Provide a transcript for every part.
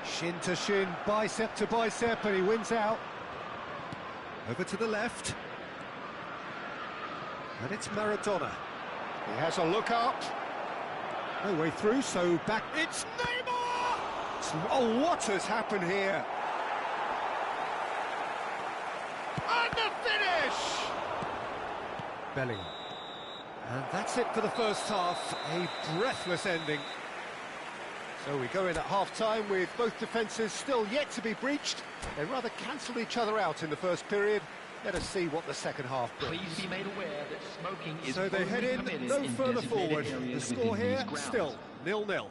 Shin to shin, bicep to bicep, and he wins out. Over to the left. And it's Maradona. He has a look up. No way through, so back... It's Neymar! Oh, what has happened here? And the finish! Bellingham. And that's it for the first half. A breathless ending. So we go in at half-time with both defences still yet to be breached. They rather cancelled each other out in the first period. Let us see what the second half brings. Please be made aware that smoking is so they head in no further forward. The score here, still 0-0.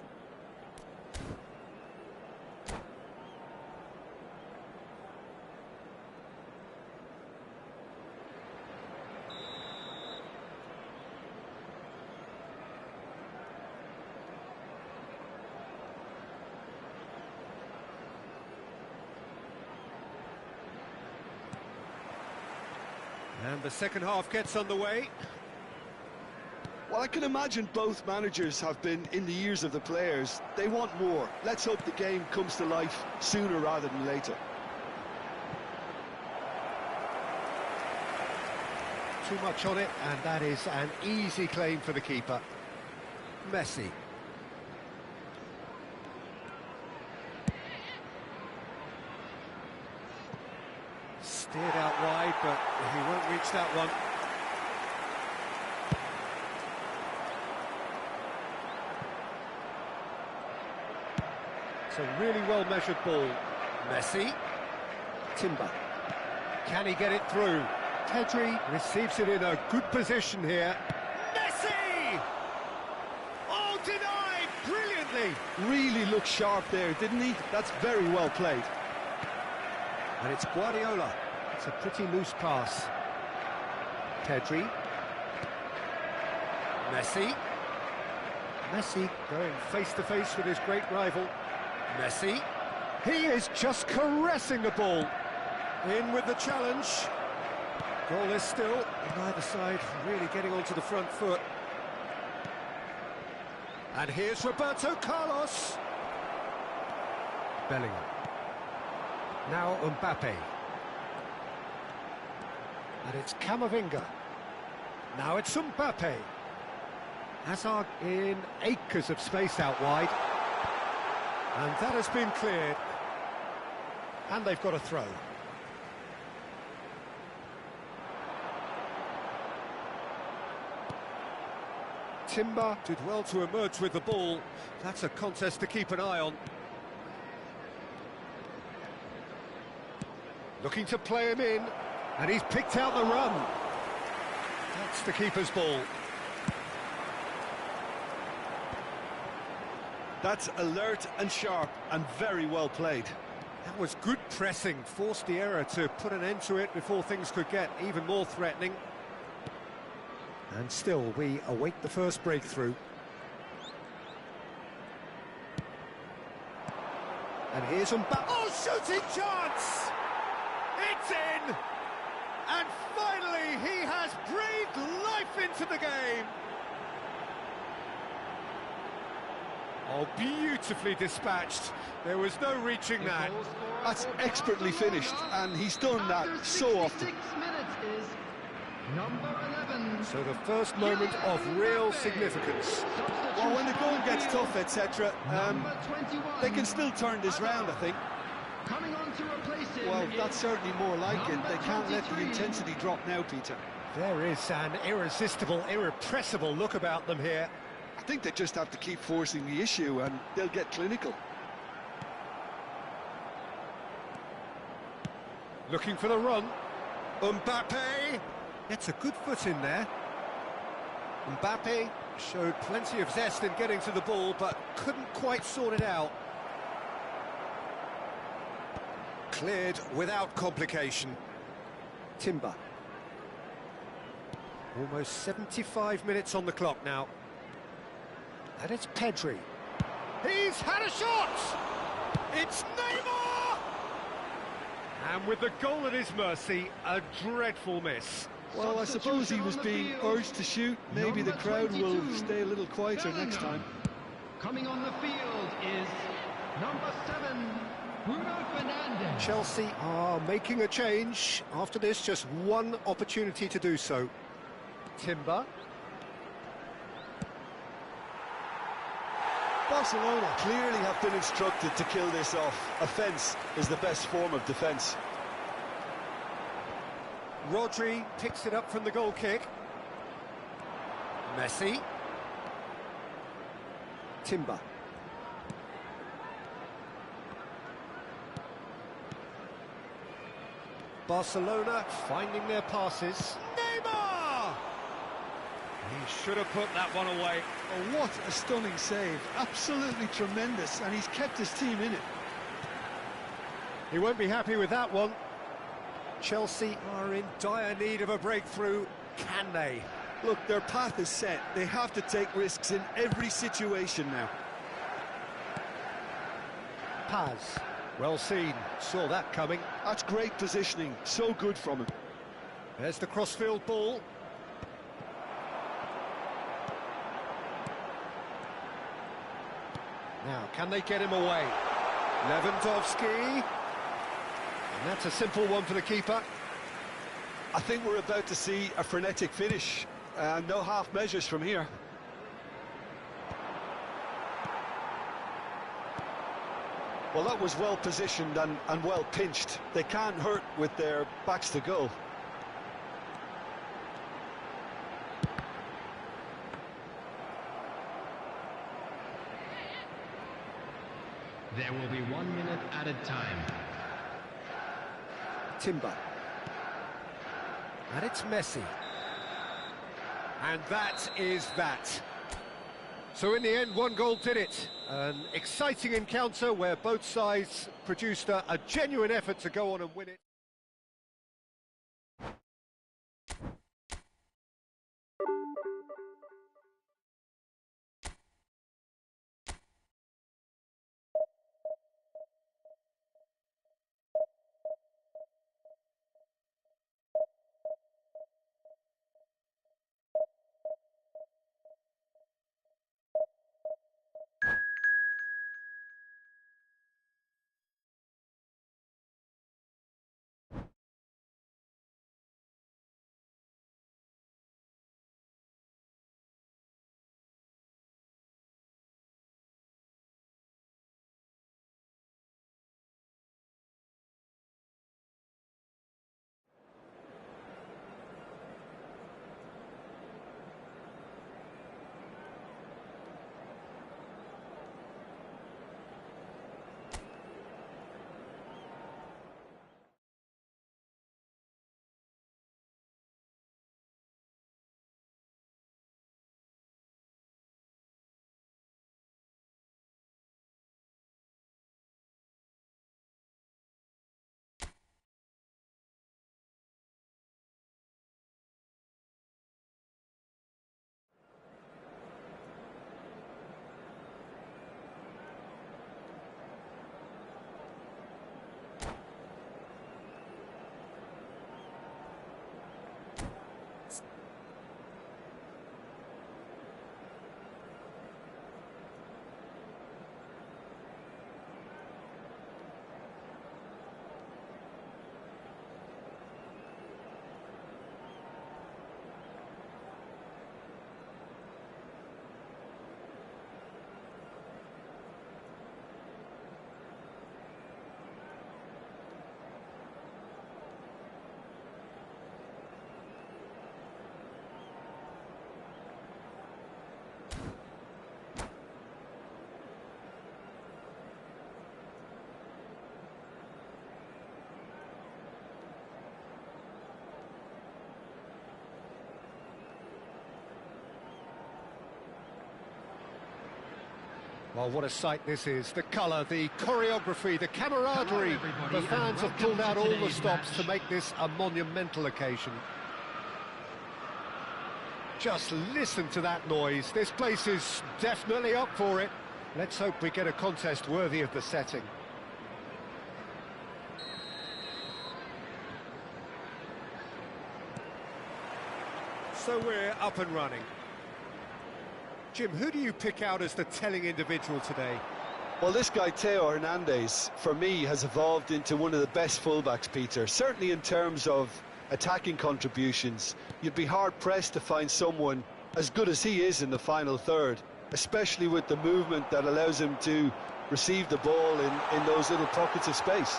And the second half gets underway. Well, I can imagine both managers have been in the ears of the players. They want more. Let's hope the game comes to life sooner rather than later. Too much on it, and that is an easy claim for the keeper. Messi. Steered out wide, but he won't reach that one. It's a really well-measured ball. Messi. Timber. Can he get it through? Pedri receives it in a good position here. Messi! Oh, denied brilliantly! Really looked sharp there, didn't he? That's very well played. And it's Guardiola. It's a pretty loose pass. Pedri. Messi. Messi going face-to-face with his great rival. Messi. He is just caressing the ball. In with the challenge. Goal is still, on either side, really getting onto the front foot. And here's Roberto Carlos. Bellingham. Now Mbappe. And it's Camavinga. Now it's Mbappe. Hazard in acres of space out wide. And that has been cleared. And they've got a throw. Timber did well to emerge with the ball. That's a contest to keep an eye on. Looking to play him in, and he's picked out the run. That's the keeper's ball. That's alert and sharp and very well played. That was good pressing, forced the error to put an end to it before things could get even more threatening. And still, we await the first breakthrough. And here's Mbappe. Oh, shooting chance! It's in! And finally, he has breathed life into the game! Oh, beautifully dispatced. There was no reaching that. That's expertly finished, and he's done that so often. Number 11. So the first moment of real significance. Well, when the goal gets tough, etc., they can still turn this round, I think. Coming on to replace him. Well, that's certainly more like it. They can't let the intensity drop now, Peter. There is an irresistible, irrepressible look about them here. I think they just have to keep forcing the issue and they'll get clinical. Looking for the run. Mbappe! Gets a good foot in there. Mbappe showed plenty of zest in getting to the ball, but couldn't quite sort it out. Cleared without complication. Timber. Almost 75 minutes on the clock now. And it's Pedri. He's had a shot! It's Neymar! And with the goal at his mercy, a dreadful miss. Well, I suppose he was being urged to shoot. Maybe the crowd will stay a little quieter next time. Coming on the field is Number 7, Bruno Fernandes. Chelsea are making a change. After this, just one opportunity to do so. Timber. Barcelona clearly have been instructed to kill this off. Offence is the best form of defence. Rodri picks it up from the goal kick. Messi. Timber. Barcelona finding their passes. Neymar! He should have put that one away. Oh, what a stunning save. Absolutely tremendous, and he's kept his team in it. He won't be happy with that one. Chelsea are in dire need of a breakthrough. Can they? Look, their path is set. They have to take risks in every situation now. Paz. Well seen. Saw that coming. That's great positioning. So good from him. There's the crossfield ball. Now, can they get him away? Lewandowski. And that's a simple one for the keeper. I think we're about to see a frenetic finish. No half measures from here. Well, that was well positioned and well pinched. They can't hurt with their backs to goal. There will be 1 minute added time. Timber. And it's Messi. And that is that. So in the end, one goal did it. An exciting encounter where both sides produced a genuine effort to go on and win it. Well, what a sight this is. The colour, the choreography, the camaraderie. The fans have pulled out all the stops to make this a monumental occasion. Just listen to that noise. This place is definitely up for it. Let's hope we get a contest worthy of the setting. So we're up and running. Jim, who do you pick out as the telling individual today? Well, this guy, Teo Hernandez, for me, has evolved into one of the best fullbacks, Peter. Certainly in terms of attacking contributions, you'd be hard-pressed to find someone as good as he is in the final third, especially with the movement that allows him to receive the ball in those little pockets of space.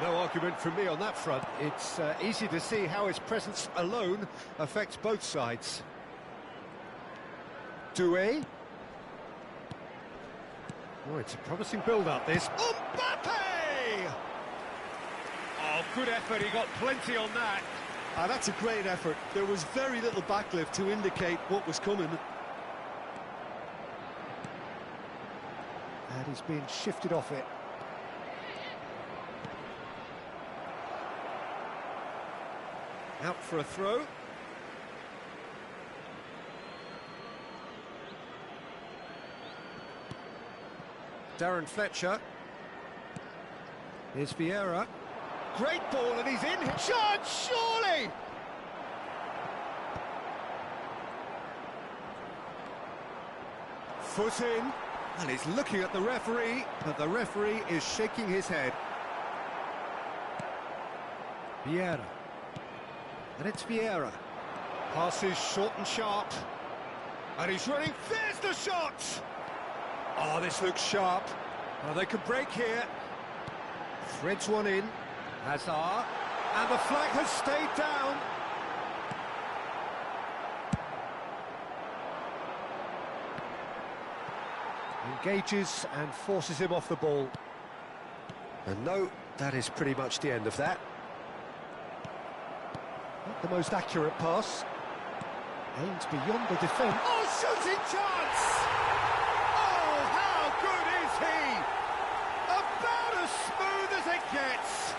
No argument from me on that front. It's easy to see how his presence alone affects both sides. Doué. Oh, it's a promising build-up, this. Mbappe! Oh, good effort, he got plenty on that. That's a great effort. There was very little backlift to indicate what was coming. And he's being shifted off it. Out for a throw. Darren Fletcher. Here's Vieira. Great ball, and he's in. Shot, surely! Foot in, and he's looking at the referee, but the referee is shaking his head. Vieira. And it's Vieira. Passes short and sharp. And he's running. There's the shot! Oh, this looks sharp. Oh, they could break here. Threads one in. Hazard. And the flag has stayed down. Engages and forces him off the ball. And no, that is pretty much the end of that. Not the most accurate pass. Aims beyond the defence. Oh, shooting chance! Oh, how good is he? About as smooth as it gets.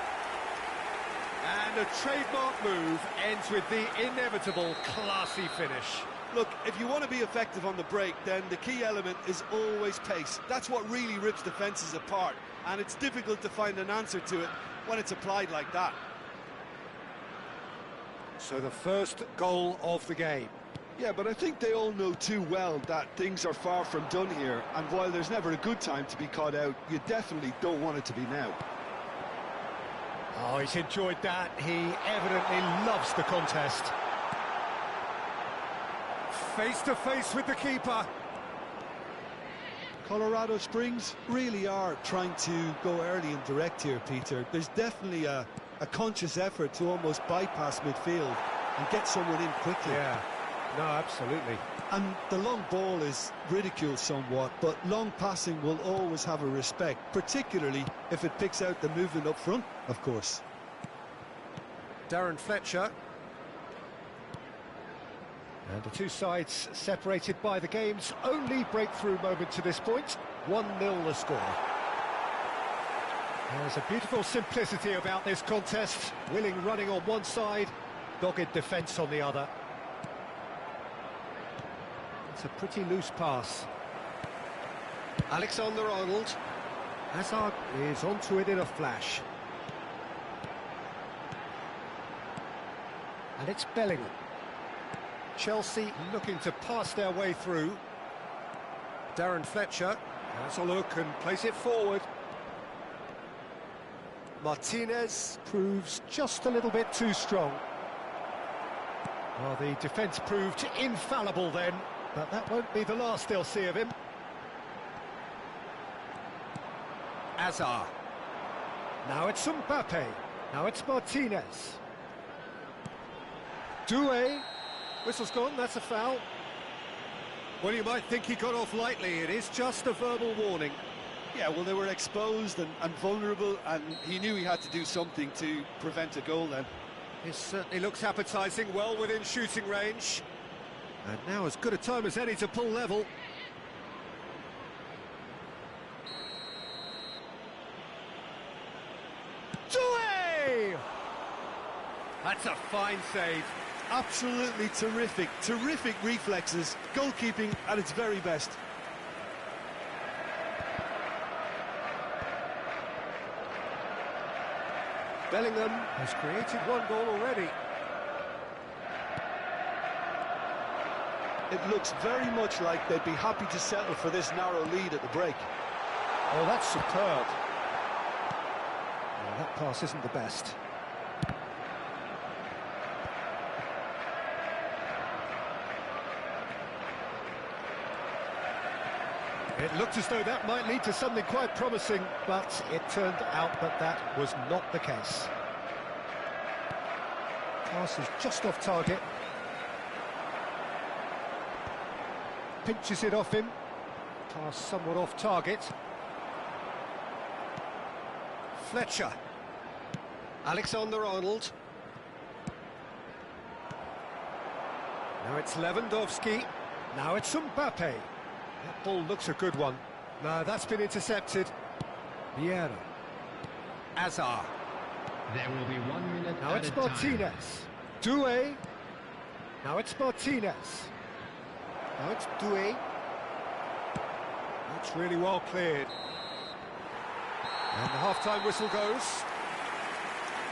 And a trademark move ends with the inevitable classy finish. Look, if you want to be effective on the break, then the key element is always pace. That's what really rips defences apart, and it's difficult to find an answer to it when it's applied like that. So the first goal of the game. Yeah, but I think they all know too well that things are far from done here, and while there's never a good time to be caught out, you definitely don't want it to be now. Oh, he's enjoyed that. He evidently loves the contest. Face to face with the keeper. Colorado Springs really are trying to go early and direct here, Peter. There's definitely a conscious effort to almost bypass midfield and get someone in quickly. Yeah, no, absolutely. And the long ball is ridiculed somewhat, but long passing will always have a respect, particularly if it picks out the movement up front, of course. Darren Fletcher. And the two sides separated by the game's only breakthrough moment to this point. 1-0 the score. There's a beautiful simplicity about this contest. Willing running on one side, dogged defence on the other. It's a pretty loose pass. Alexander-Arnold. Hazard is onto it in a flash. And it's Bellingham. Chelsea looking to pass their way through. Darren Fletcher has a look and plays it forward. Martinez proves just a little bit too strong. Well, the defence proved infallible then, but that won't be the last they'll see of him. Hazard. Now it's Mbappe. Now it's Martinez. Doué. Whistle's gone, that's a foul. Well, you might think he got off lightly. It is just a verbal warning. Yeah, well, they were exposed and vulnerable, and he knew he had to do something to prevent a goal then. It certainly looks appetising, well within shooting range. And now as good a time as any to pull level. Doué! That's a fine save. Absolutely terrific, terrific reflexes, goalkeeping at its very best. Bellingham has created one goal already. It looks very much like they'd be happy to settle for this narrow lead at the break. Oh, that's superb. Well, that pass isn't the best. It looked as though that might lead to something quite promising, but it turned out that that was not the case. Pass is just off target. Pinches it off him. Pass somewhat off target. Fletcher. Alexander-Arnold. Now it's Lewandowski. Now it's Mbappe. That ball looks a good one. No, that's been intercepted. Vieira. Azar. There will be 1 minute Now at it's a time. Martinez. Doué. Now it's Martinez. Now it's Doué. That's really well cleared. And the half-time whistle goes.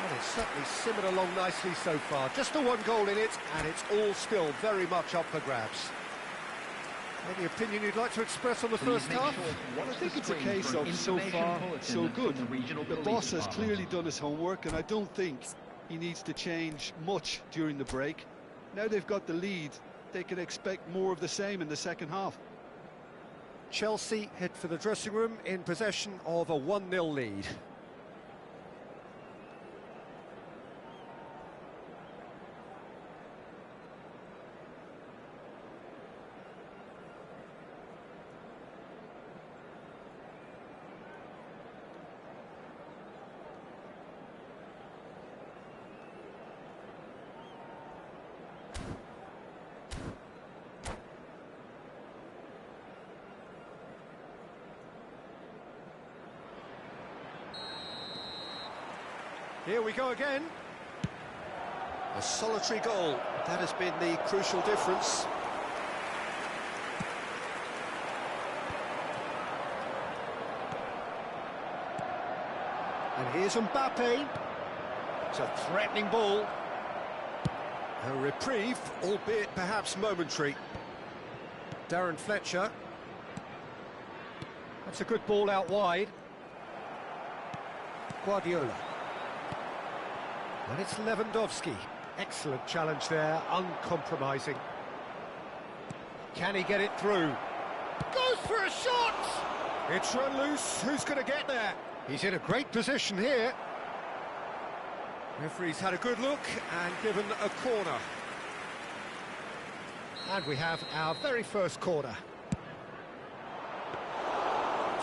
Well, it's certainly simmered along nicely so far. Just the one goal in it, and it's all still very much up for grabs. Any opinion you'd like to express on the first half? I think it's a case of so far, so good. The boss has clearly done his homework, and I don't think he needs to change much during the break. Now they've got the lead, they can expect more of the same in the second half. Chelsea head for the dressing room in possession of a 1-0 lead. Here we go again. A solitary goal. That has been the crucial difference. And here's Mbappe. It's a threatening ball. A reprieve, albeit perhaps momentary. Darren Fletcher. That's a good ball out wide. Guardiola. And it's Lewandowski. Excellent challenge there, uncompromising. Can he get it through? Goes for a shot! It's run loose, who's going to get there? He's in a great position here. Referee's had a good look and given a corner. And we have our very first corner.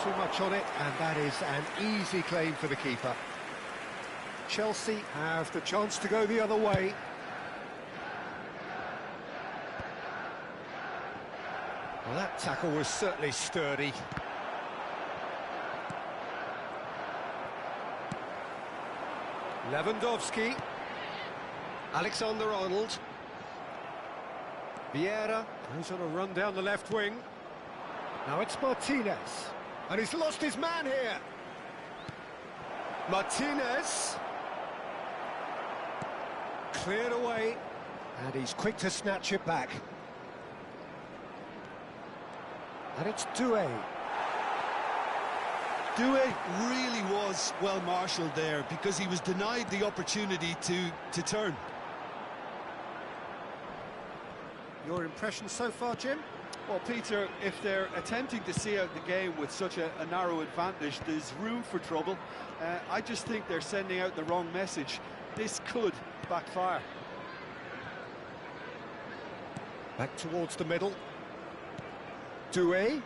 Too much on it, and that is an easy claim for the keeper. Chelsea have the chance to go the other way. Well, that tackle was certainly sturdy. Lewandowski. Alexander-Arnold. Vieira goes on a run down the left wing. Now it's Martinez. And he's lost his man here. Martinez. Cleared away, and he's quick to snatch it back. And it's Doué. Doué really was well marshalled there because he was denied the opportunity to turn. Your impression so far, Jim? Well, Peter, if they're attempting to see out the game with such a narrow advantage, there's room for trouble. I just think they're sending out the wrong message. This could backfire. Back towards the middle. Doué.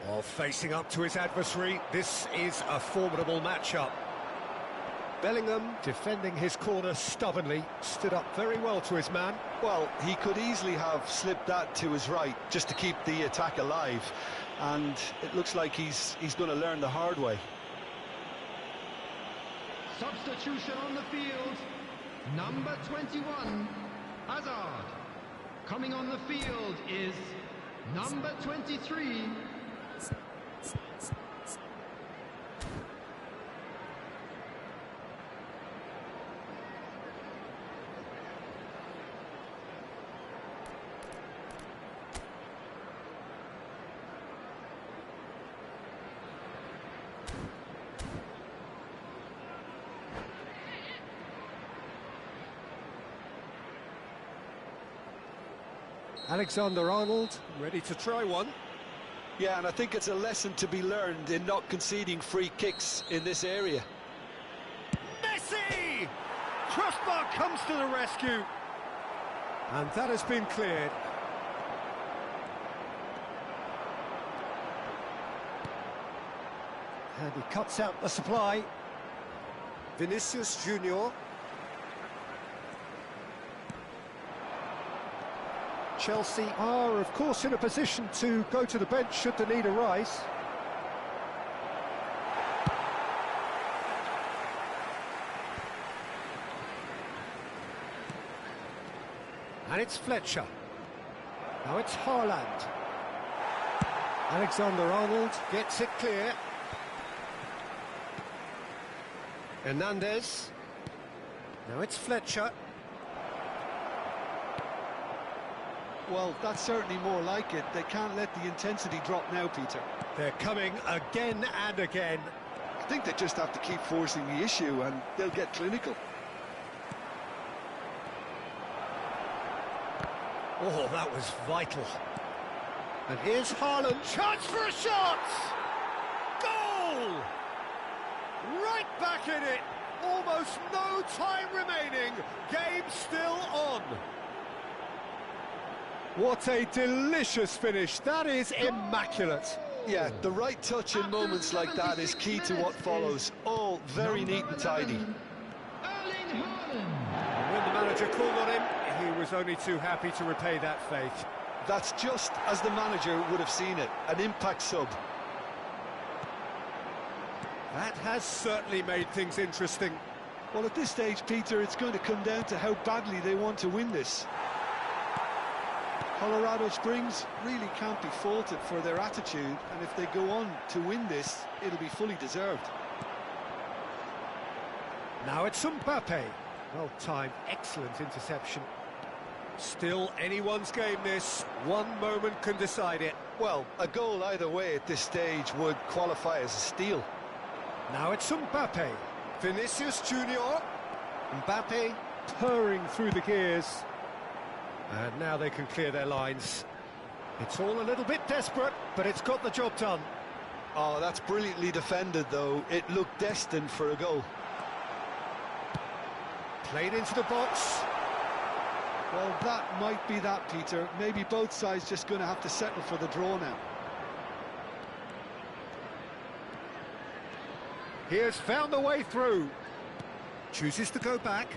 While facing up to his adversary, this is a formidable matchup. Bellingham, defending his corner stubbornly, stood up very well to his man. Well, he could easily have slipped that to his right just to keep the attack alive, and it looks like he's going to learn the hard way. Substitution on the field. Number 21, Hazard. Coming on the field is number 23. Alexander-Arnold, ready to try one. Yeah, and I think it's a lesson to be learned in not conceding free kicks in this area. Messi! Crossbar comes to the rescue. And that has been cleared. And he cuts out the supply. Vinicius Junior. Chelsea are, of course, in a position to go to the bench should the need arise. And it's Fletcher. Now it's Haaland. Alexander-Arnold gets it clear. Hernandez. Now it's Fletcher. Well, that's certainly more like it. They can't let the intensity drop now, Peter. They're coming again and again. I think they just have to keep forcing the issue and they'll get clinical. Oh, that was vital. And here's Haaland. Chance for a shot! Goal! Right back in it. Almost no time remaining. Game still on. What a delicious finish. That is immaculate. Yeah, the right touch in moments like that is key to what follows. All very neat and tidy. And when the manager called on him, he was only too happy to repay that faith. That's just as the manager would have seen it, an impact sub. That has certainly made things interesting. Well, at this stage, Peter, it's going to come down to how badly they want to win this. Colorado Springs really can't be faulted for their attitude, and if they go on to win this, it'll be fully deserved. Now it's Mbappe. Well timed, excellent interception. Still anyone's game this. One moment can decide it. Well, a goal either way at this stage would qualify as a steal. Now it's Mbappe. Vinicius Junior. Mbappe purring through the gears. And now they can clear their lines. It's all a little bit desperate, but it's got the job done. Oh, that's brilliantly defended, though. It looked destined for a goal. Played into the box. Well, that might be that, Peter. Maybe both sides just going to have to settle for the draw now. He has found the way through. Chooses to go back.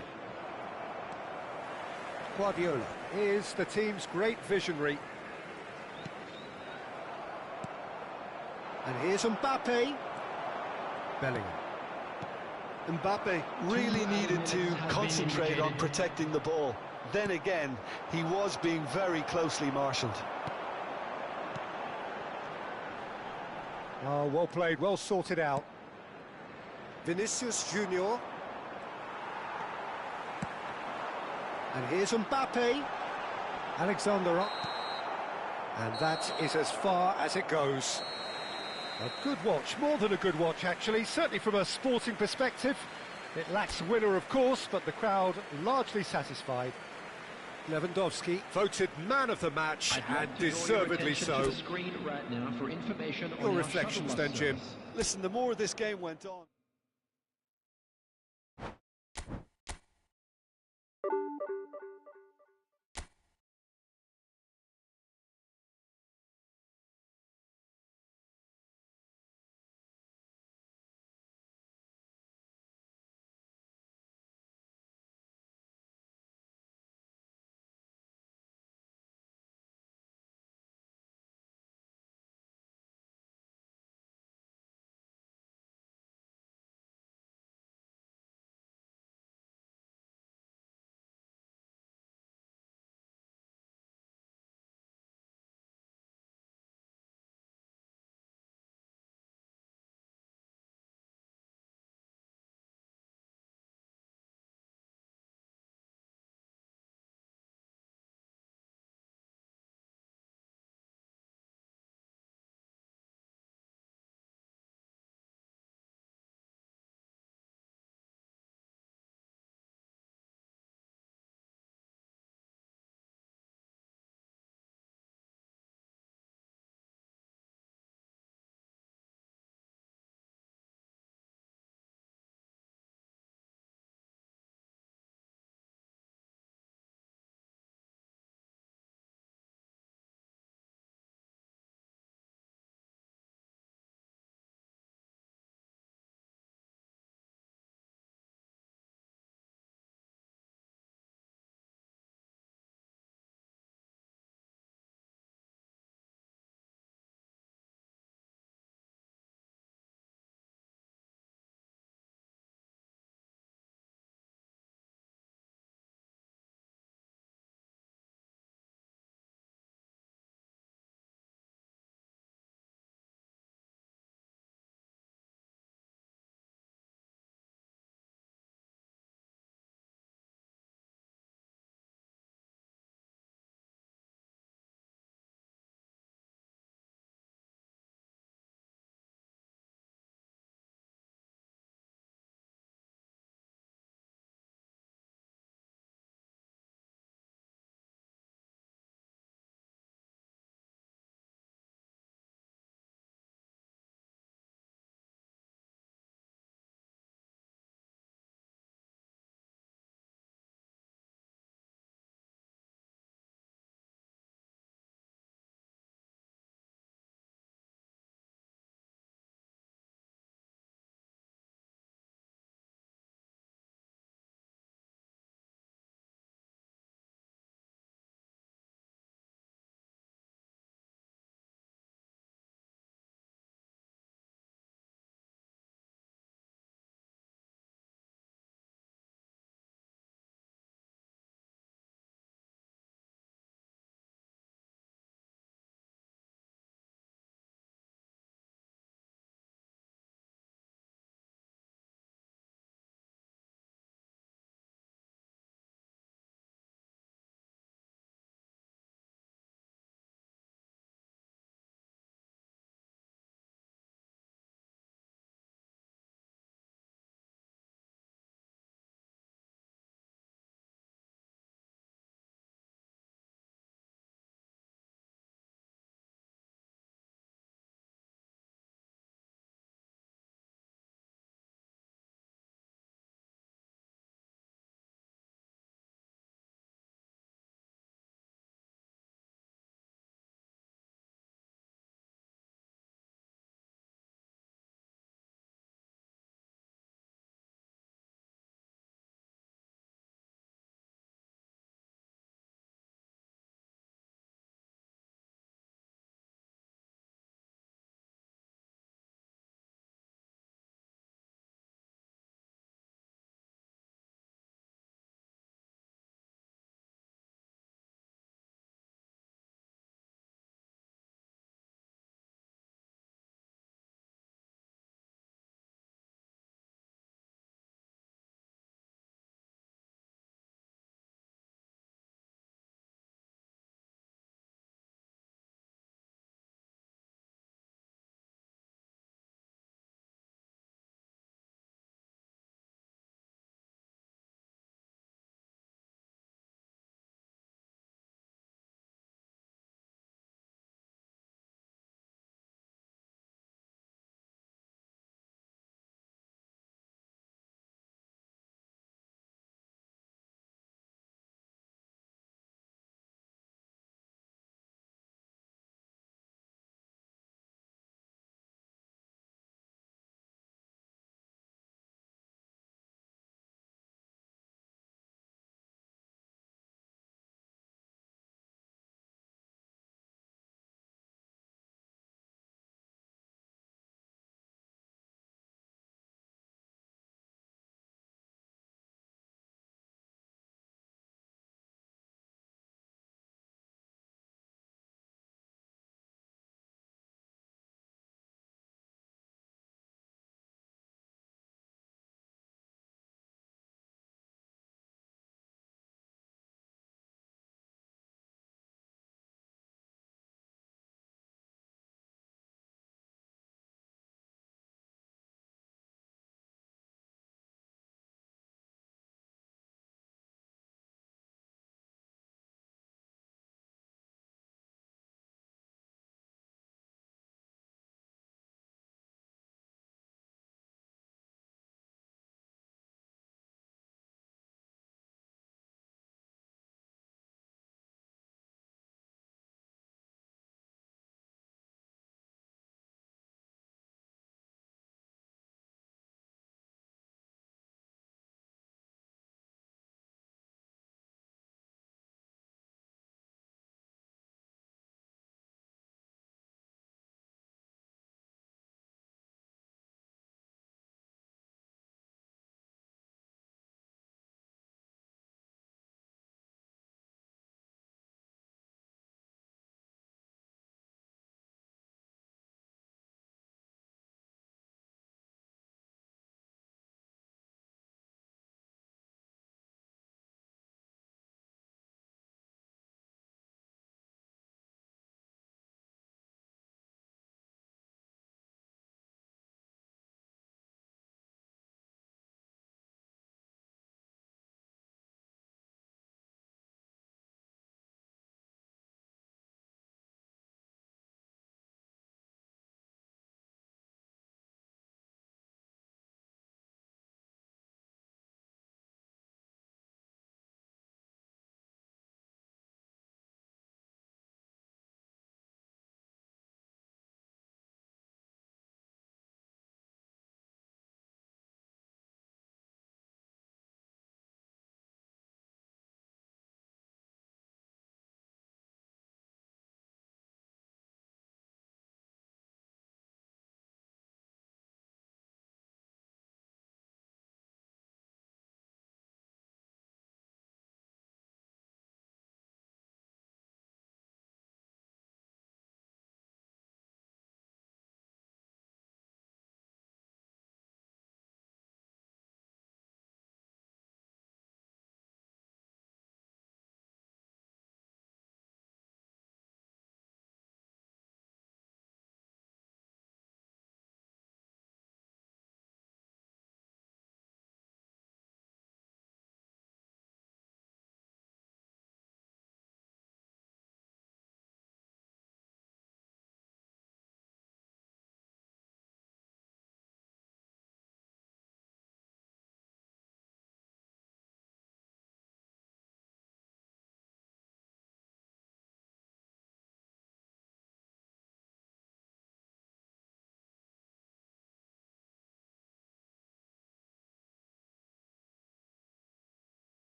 Guardiola is the team's great visionary. And here's Mbappe. Bellingham. Mbappe really needed to concentrate on protecting the ball. Then again, he was being very closely marshalled. Oh, well played, well sorted out. Vinicius Junior. And here's Mbappe. Alexander up. And that is as far as it goes. A good watch, more than a good watch actually, certainly from a sporting perspective. It lacks a winner of course, but the crowd largely satisfied. Lewandowski voted man of the match, and deservedly so. Your reflections then, Jim? Listen, the more this game went on...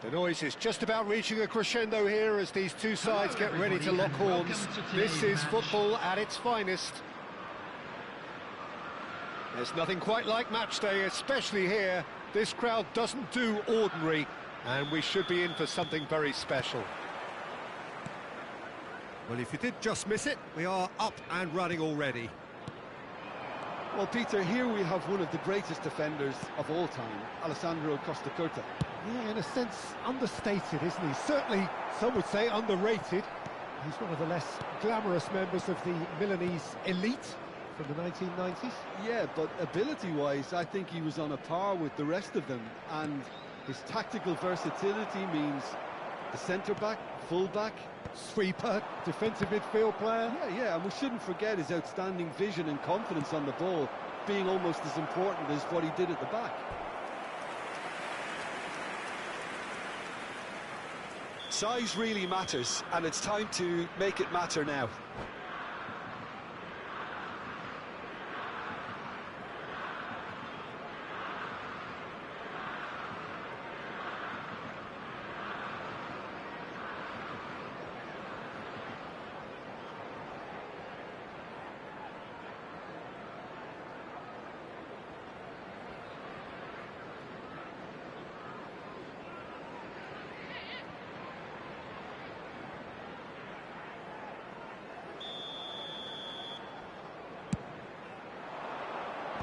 The noise is just about reaching a crescendo here as these two sides get ready to lock horns. This is football at its finest. There's nothing quite like match day, especially here. This crowd doesn't do ordinary, and we should be in for something very special. Well, if you did just miss it, we are up and running already. Well, Peter, here we have one of the greatest defenders of all time, Alessandro Costa Curta. Yeah, in a sense, understated, isn't he? Certainly, some would say underrated. He's one of the less glamorous members of the Milanese elite from the 1990s. Yeah, but ability-wise, I think he was on a par with the rest of them, and his tactical versatility means the centre-back, full-back, Sweeper, defensive midfield player. Yeah, and we shouldn't forget his outstanding vision and confidence on the ball, being almost as important as what he did at the back. Size really matters, and it's time to make it matter now.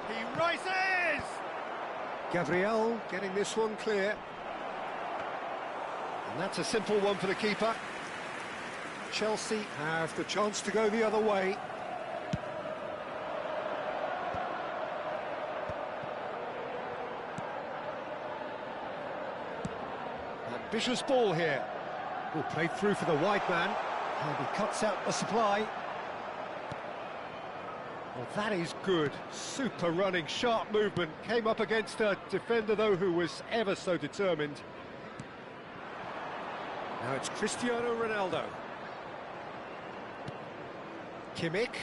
He rises! Gabriel getting this one clear. And that's a simple one for the keeper. Chelsea have the chance to go the other way. Ambitious ball here. Ball played through for the wide man. And he cuts out the supply. Well, that is good. Super running, sharp movement. Came up against a defender, though, who was ever so determined. Now it's Cristiano Ronaldo. Kimmich.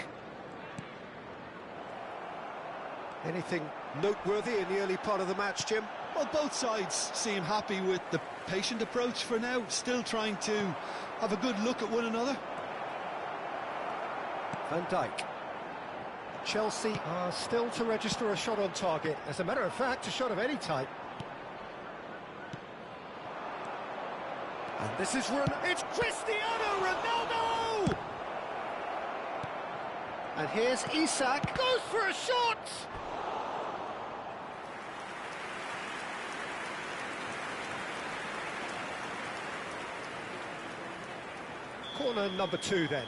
Anything noteworthy in the early part of the match, Jim? Well, both sides seem happy with the patient approach for now, still trying to have a good look at one another. Van Dijk. Chelsea are still to register a shot on target. As a matter of fact, a shot of any type. And this is it's Cristiano Ronaldo! And here's Isak, goes for a shot! Corner number 2 then.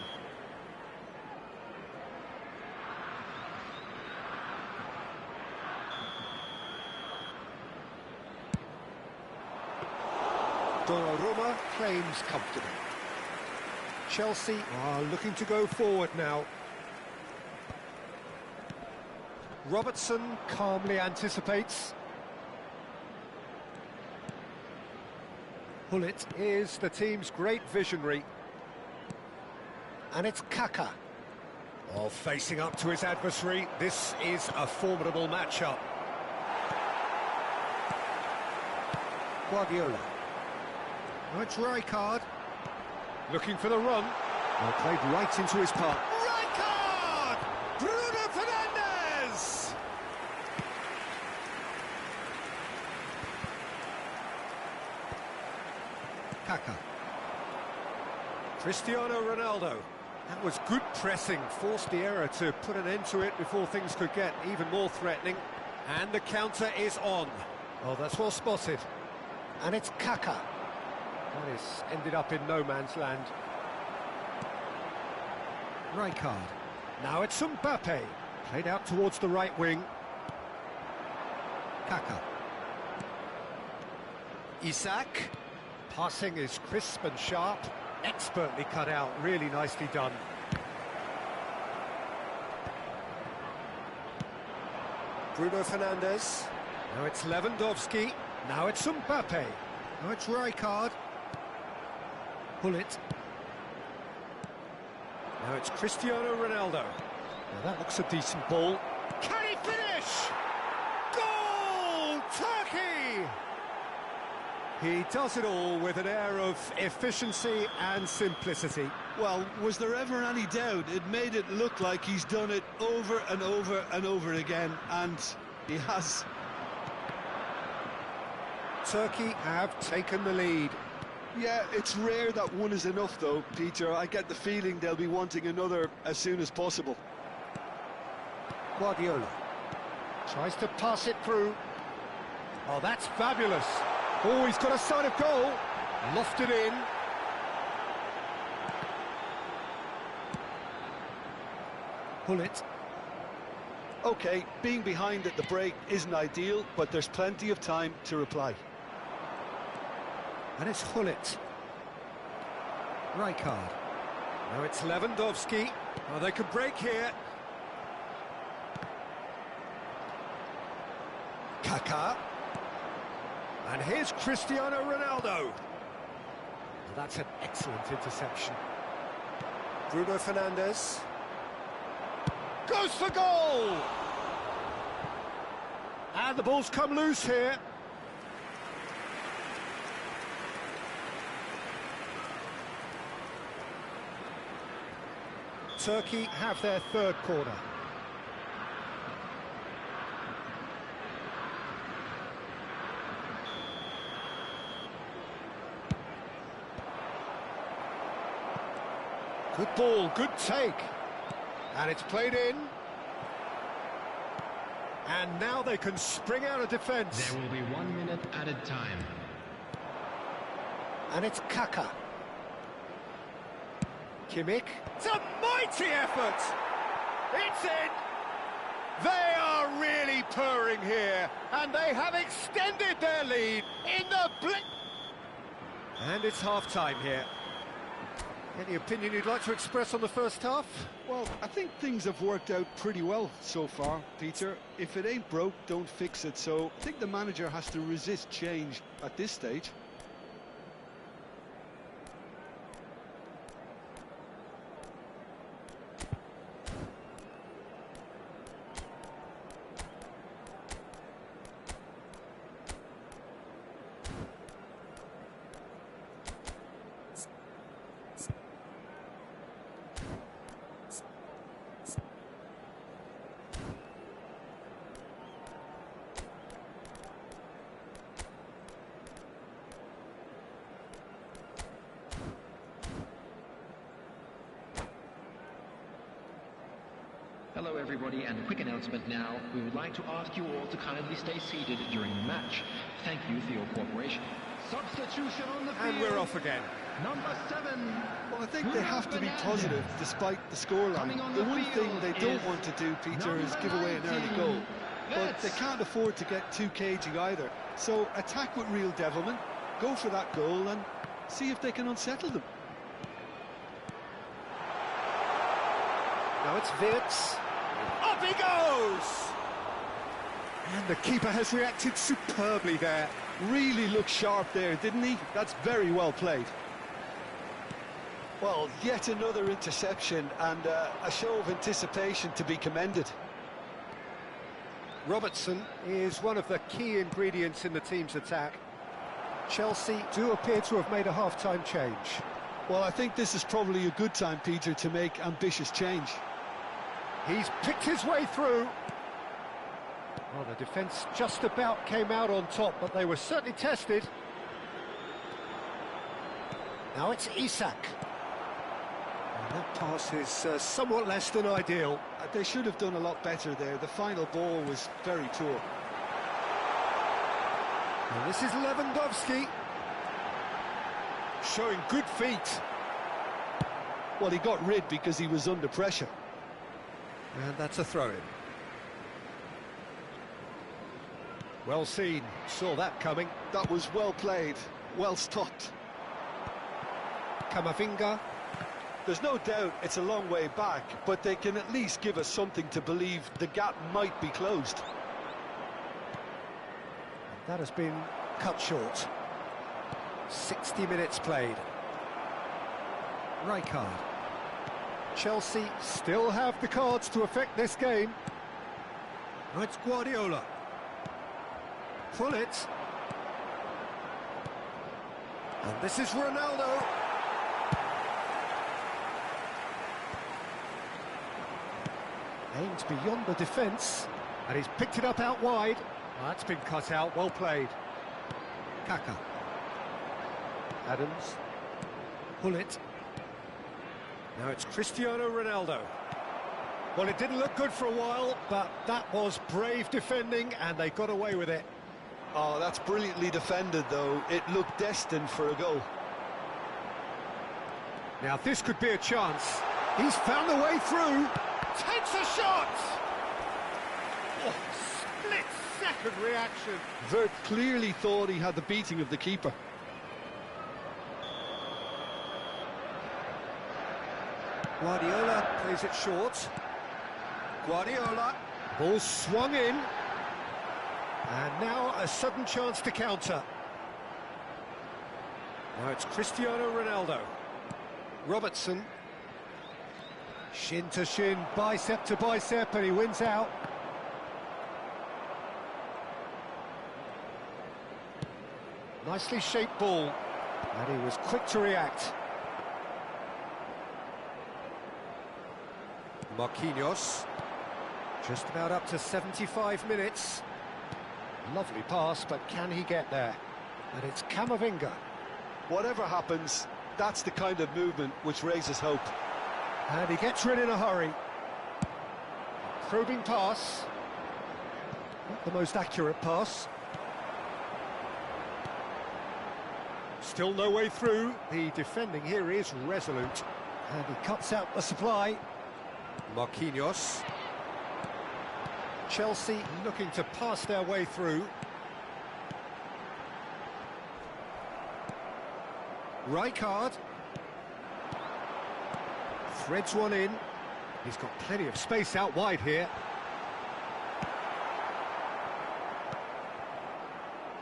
Donnarumma claims comfortably. Chelsea are looking to go forward now. Robertson calmly anticipates. Hullet is the team's great visionary. And it's Kaka. Oh, facing up to his adversary. This is a formidable matchup. Guardiola. Oh, it's Rijkaard. Looking for the run. Well, played right into his path. Rijkaard! Bruno Fernandes! Kaka. Cristiano Ronaldo. That was good pressing, forced the error to put an end to it before things could get even more threatening. And the counter is on. Oh, that's well spotted. And it's Kaka. That is ended up in no man's land. Rijkaard. Now it's Mbappe. Played out towards the right wing. Kaka. Isak. Passing is crisp and sharp. Expertly cut out, really nicely done. Bruno Fernandes. Now it's Lewandowski. Now it's Mbappe. Now it's Rijkaard. Hullet. Now it's Cristiano Ronaldo. Now that looks a decent ball. Can he finish? Goal! Turkey! He does it all with an air of efficiency and simplicity. Well, was there ever any doubt? It made it look like he's done it over and over and over again, and he has. Turkey have taken the lead. Yeah, it's rare that one is enough, though, Peter. I get the feeling they'll be wanting another as soon as possible. Guardiola Tries to pass it through. Oh, that's fabulous. Oh, he's got a sign of goal. Lofted in. Pull it. OK, being behind at the break isn't ideal, but there's plenty of time to reply. And it's Hullet. Rijkaard. Now it's Lewandowski. Oh, they could break here. Kaká. And here's Cristiano Ronaldo. Well, that's an excellent interception. Bruno Fernandes. Goes for goal! And the ball's come loose here. Turkey have their third corner. Good ball, good take. And it's played in. And now they can spring out of defence. There will be 1 minute added time. And it's Kaká. Kimmich. It's a mighty effort! It's in! They are really purring here, and they have extended their lead in the blink. And it's half-time here. Any opinion you'd like to express on the first half? Well, I think things have worked out pretty well so far, Peter. If it ain't broke, don't fix it. So I think the manager has to resist change at this stage. Hello everybody, and a quick announcement now. We would like to ask you all to kindly stay seated during the match. Thank you for your cooperation. Substitution on the field. And we're off again. Number 7. Well, I think they have to be positive despite the scoreline. The one thing they don't want to do, Peter, is give away an early goal. But they can't afford to get too cagey either. So attack with real devilment, go for that goal and see if they can unsettle them. Now it's Wirtz. Up he goes! And the keeper has reacted superbly there. Really looked sharp there, didn't he? That's very well played. Well, yet another interception and a show of anticipation to be commended. Robertson is one of the key ingredients in the team's attack. Chelsea do appear to have made a half-time change. Well, I think this is probably a good time, Peter, to make ambitious change. He's picked his way through. Well, the defence just about came out on top, but they were certainly tested. Now it's Isak. And that pass is somewhat less than ideal. They should have done a lot better there. The final ball was very poor. And this is Lewandowski. Showing good feet. Well, he got rid because he was under pressure. And that's a throw-in. Well seen, saw that coming. That was well played, well stopped. Camavinga. There's no doubt it's a long way back, but they can at least give us something to believe the gap might be closed. That has been cut short. 60 minutes played. Rijkaard. Chelsea still have the cards to affect this game. It's Guardiola. Pull it. And this is Ronaldo. Aimed beyond the defence, and he's picked it up out wide. Oh, that's been cut out, well played. Kaka. Adams. Hullet. Now it's Cristiano Ronaldo. Well, it didn't look good for a while, but that was brave defending, and they got away with it. Oh, that's brilliantly defended, though. It looked destined for a goal. Now, this could be a chance. He's found a way through. Takes a shot! Oh, split-second reaction. Vert clearly thought he had the beating of the keeper. Guardiola plays it short. Guardiola. Ball swung in. And now a sudden chance to counter. Now it's Cristiano Ronaldo. Robertson. Shin to shin, bicep to bicep, and he wins out. Nicely shaped ball. And he was quick to react. Marquinhos. Just about up to 75 minutes. Lovely pass, but can he get there? And it's Camavinga. Whatever happens, that's the kind of movement which raises hope. And he gets rid in a hurry. Probing pass. Not the most accurate pass. Still no way through. The defending here is resolute. And he cuts out the supply. Marquinhos. Chelsea looking to pass their way through. Rijkaard. Threads one in. He's got plenty of space out wide here.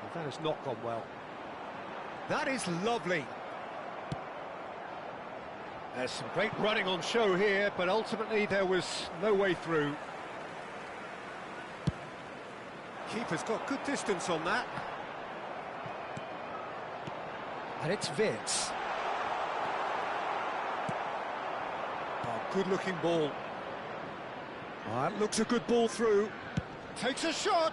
And that has not gone well. That is lovely. There's some great running on show here, but ultimately there was no way through. Keeper's got good distance on that. And it's Wirtz. Oh, good-looking ball. Oh, that looks a good ball through. Takes a shot!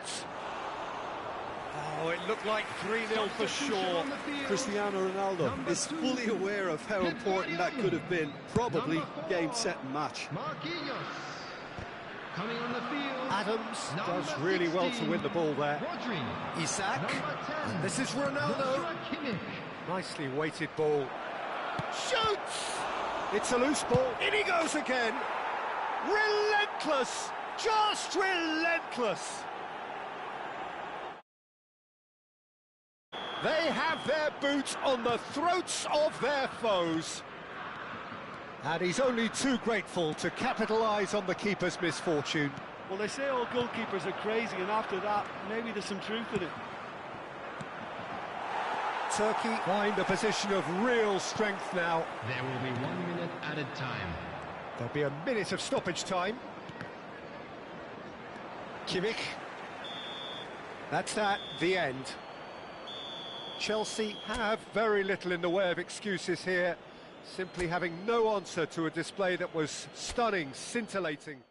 Oh, it looked like 3-0 for sure. Cristiano Ronaldo is fully aware of how important that could have been. Probably game, set and match. Marquinhos. Coming on the field. Adams does really well to win the ball there. Rodri. Isaac. Number 10. And this is Ronaldo. Joshua Kimmich. Nicely weighted ball. Shoots! It's a loose ball. In he goes again. Relentless! Just relentless! They have their boots on the throats of their foes. And he's only too grateful to capitalise on the keeper's misfortune. Well, they say all goalkeepers are crazy, and after that, maybe there's some truth in it. Turkey find a position of real strength now. There will be 1 minute added time. There'll be a minute of stoppage time. Kimmich. That's that, the end. Chelsea have very little in the way of excuses here, simply having no answer to a display that was stunning, scintillating.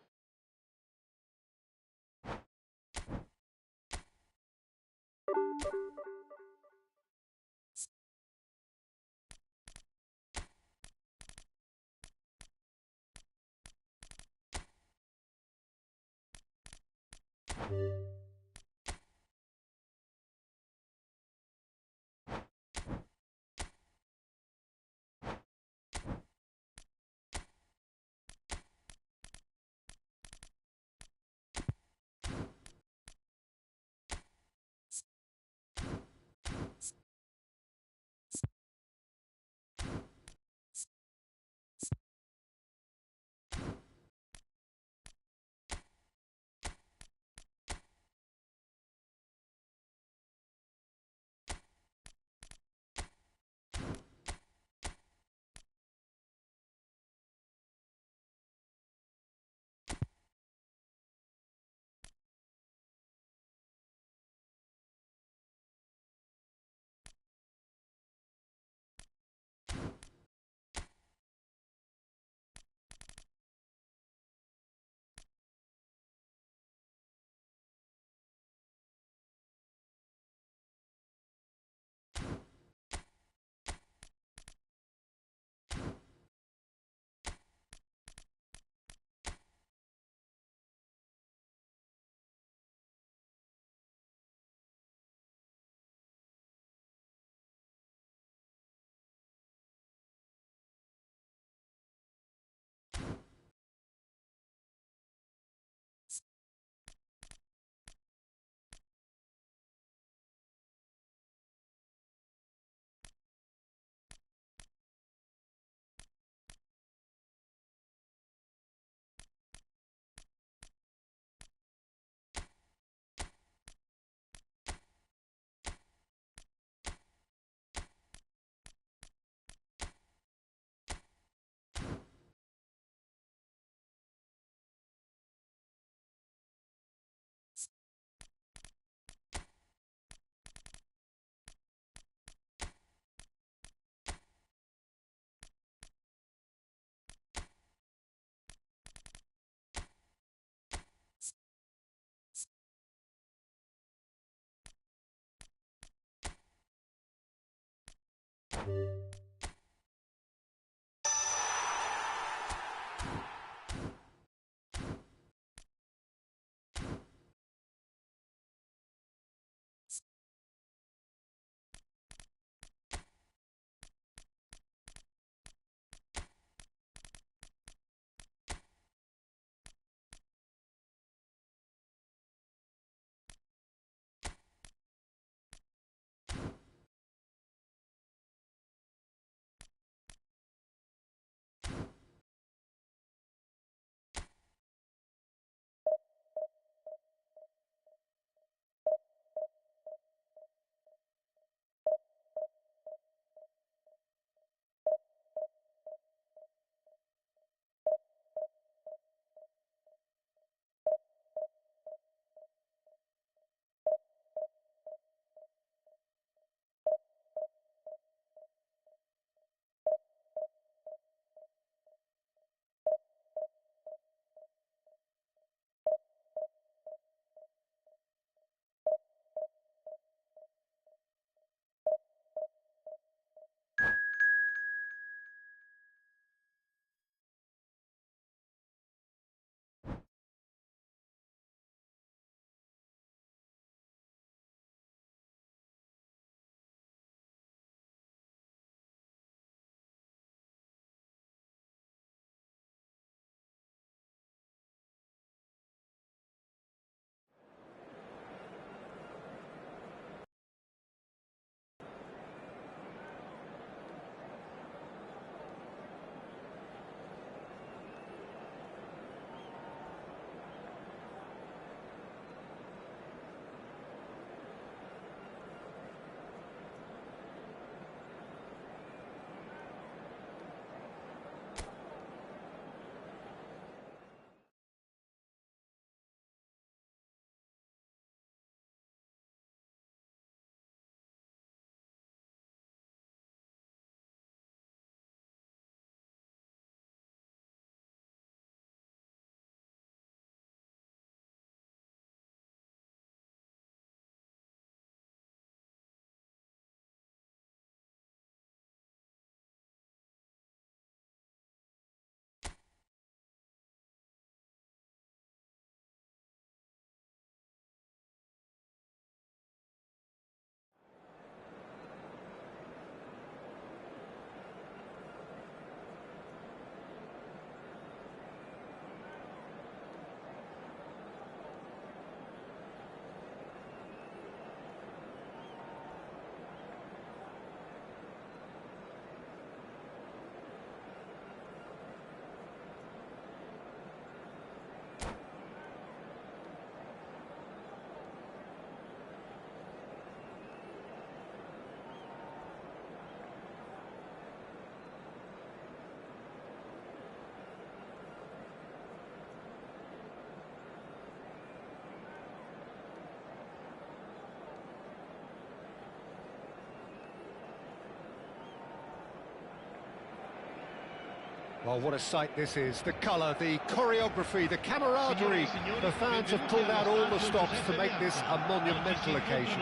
Well, what a sight this is. The colour, the choreography, the camaraderie. The fans have pulled out all the stops to make this a monumental occasion.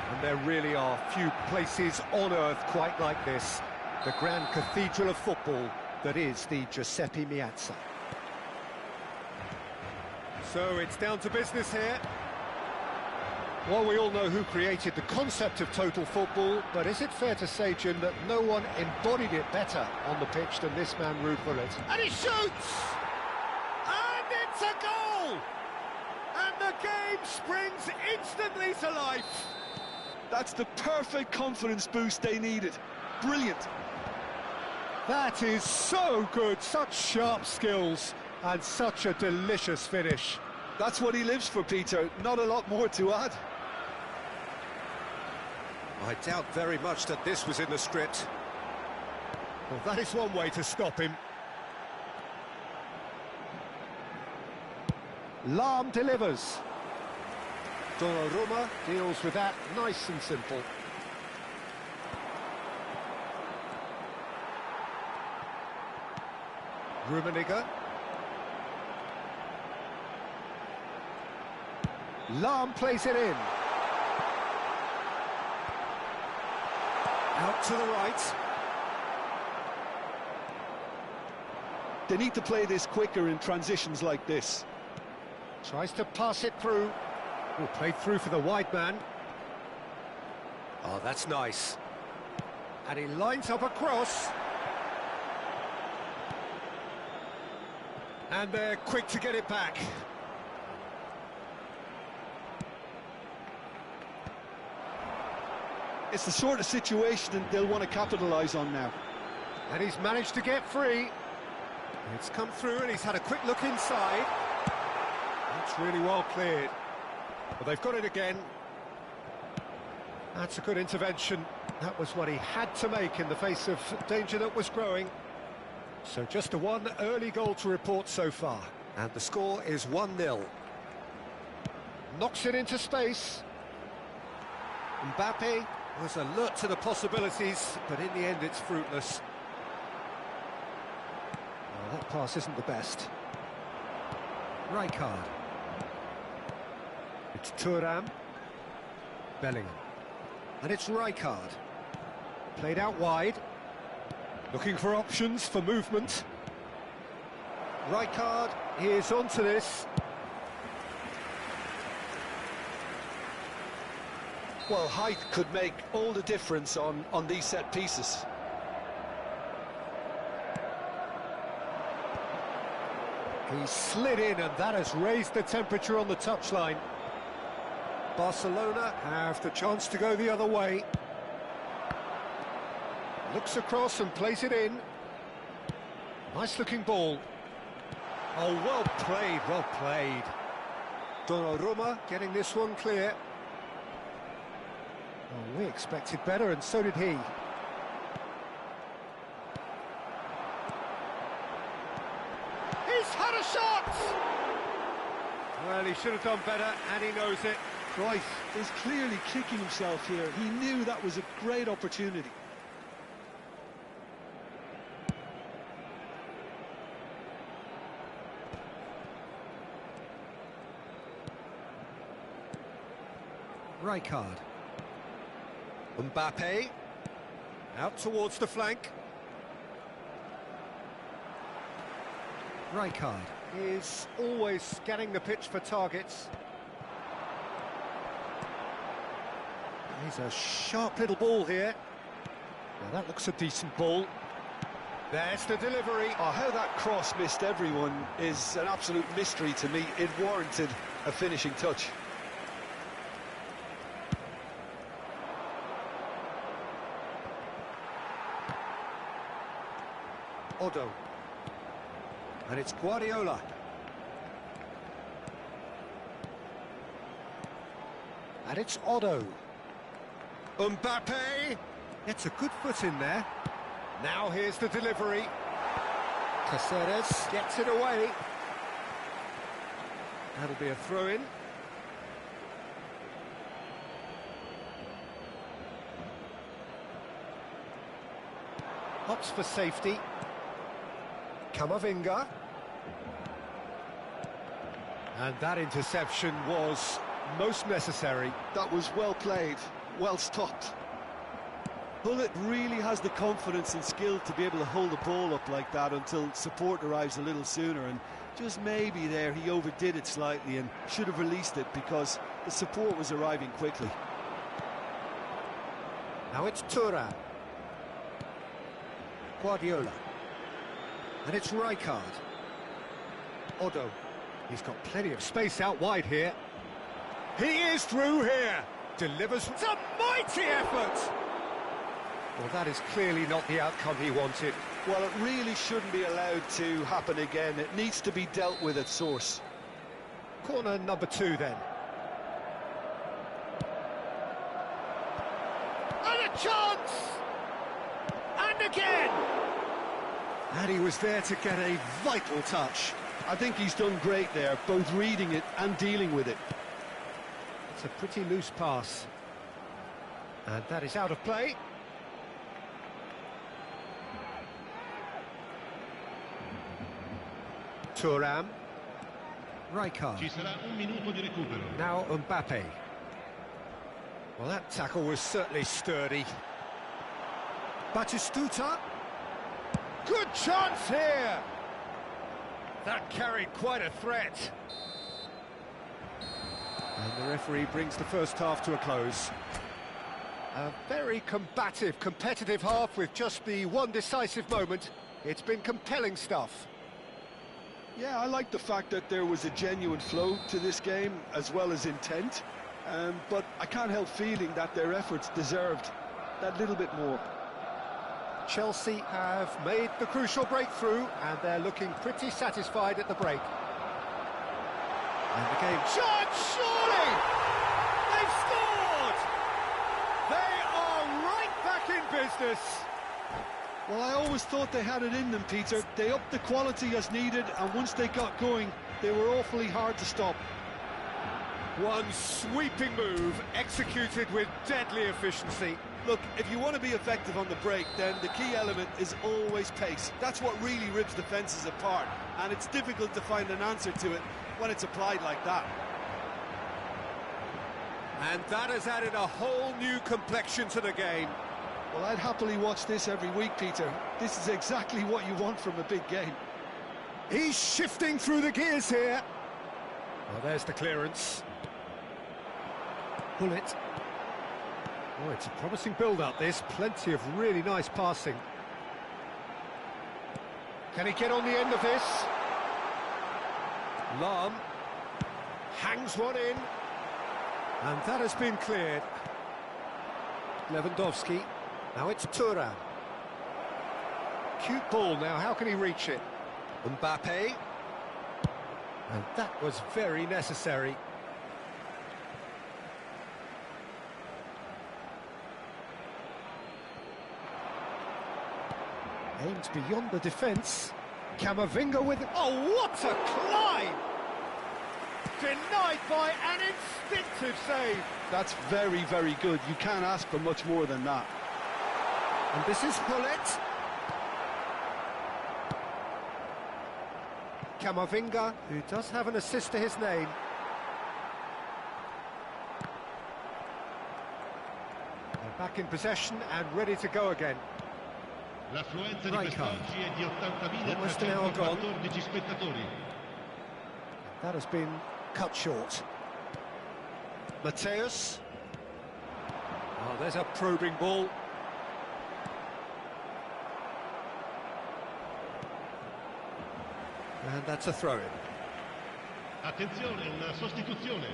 And there really are few places on earth quite like this. The grand cathedral of football that is the Giuseppe Meazza. So it's down to business here. Well, we all know who created the concept of total football, but is it fair to say, Jim, that no one embodied it better on the pitch than this man, Ruud Gullit? And he shoots! And it's a goal! And the game springs instantly to life. That's the perfect confidence boost they needed. Brilliant. That is so good, such sharp skills, and such a delicious finish. That's what he lives for, Peter. Not a lot more to add. I doubt very much that this was in the script. Well, that is one way to stop him. Lahm delivers. Donnarumma deals with that nice and simple. Rummenigge. Lahm plays it in. Out to the right. They need to play this quicker in transitions like this. Tries to pass it through. Oh, played through for the wide man. Oh, that's nice. And he lines up a cross. And they're quick to get it back. It's the sort of situation that they'll want to capitalise on now. And he's managed to get free. It's come through and he's had a quick look inside. That's really well cleared. But they've got it again. That's a good intervention. That was what he had to make in the face of danger that was growing. So just a one early goal to report so far. And the score is 1-0. Knocks it into space. Mbappe was alert to the possibilities, but in the end it's fruitless. Well, that pass isn't the best. Rijkaard. It's Thuram. Bellingham. And it's Rijkaard. Played out wide. Looking for options for movement. Rijkaard is onto this. Well, height could make all the difference on these set pieces. He slid in and that has raised the temperature on the touchline. Barcelona have the chance to go the other way. Looks across and plays it in. Nice looking ball. Oh, well played, well played. Donnarumma getting this one clear. Oh, we expected better, and so did he. He's had a shot! Well, he should have done better, and he knows it. Cruyff is clearly kicking himself here. He knew that was a great opportunity. Rijkaard. Mbappe. Out towards the flank. Rijkaard is always scanning the pitch for targets. He's a sharp little ball here. Now that looks a decent ball. There's the delivery. Oh, how that cross missed everyone is an absolute mystery to me. It warranted a finishing touch. Odo. And it's Guardiola. And it's Odo. Mbappe! Gets a good foot in there. Now here's the delivery. Caceres gets it away. That'll be a throw-in. Hops for safety. Camavinga. And that interception was most necessary. That was well played, well stopped. Bullet really has the confidence and skill to be able to hold the ball up like that until support arrives a little sooner, and just maybe there he overdid it slightly and should have released it because the support was arriving quickly. Now it's Thuram. Guardiola. And it's Rijkaard. Odo. He's got plenty of space out wide here. He is through here. Delivers. It's a mighty effort. Well, that is clearly not the outcome he wanted. Well, it really shouldn't be allowed to happen again. It needs to be dealt with at source. Corner number 2 then. And a chance! And again! And he was there to get a vital touch. I think he's done great there, both reading it and dealing with it. It's a pretty loose pass. And that is out of play. Thuram. Rijkaard. Ci sarà un minuto di recupero. Now Mbappe. Well, that tackle was certainly sturdy. Batistuta. Good chance here. That carried quite a threat. And the referee brings the first half to a close. A very combative, competitive half with just the one decisive moment. It's been compelling stuff. Yeah, I like the fact that there was a genuine flow to this game as well as intent, but I can't help feeling that their efforts deserved that little bit more. Chelsea have made the crucial breakthrough and they're looking pretty satisfied at the break. And the game... Chance, surely! They've scored! They are right back in business. Well, I always thought they had it in them, Peter. They upped the quality as needed, and once they got going, they were awfully hard to stop. One sweeping move, executed with deadly efficiency. Look, if you want to be effective on the break, then the key element is always pace. That's what really rips defences apart, and it's difficult to find an answer to it when it's applied like that. And that has added a whole new complexion to the game. Well, I'd happily watch this every week, Peter. This is exactly what you want from a big game. He's shifting through the gears here. Well, there's the clearance. Pull it. Oh, it's a promising build-up, this. Plenty of really nice passing. Can he get on the end of this? Lahm hangs one in. And that has been cleared. Lewandowski. Now it's Thuram. Cute ball now, how can he reach it? Mbappe. And that was very necessary. Aims beyond the defence. Camavinga with... Oh, what a climb! Denied by an instinctive save. That's very, very good. You can't ask for much more than that. And this is Hullet. Camavinga, who does have an assist to his name. They're back in possession and ready to go again. Right card. Almost an hour gone. That has been cut short. Mateus. Oh, there's a probing ball. And that's a throw-in. Attenzione, una sostituzione.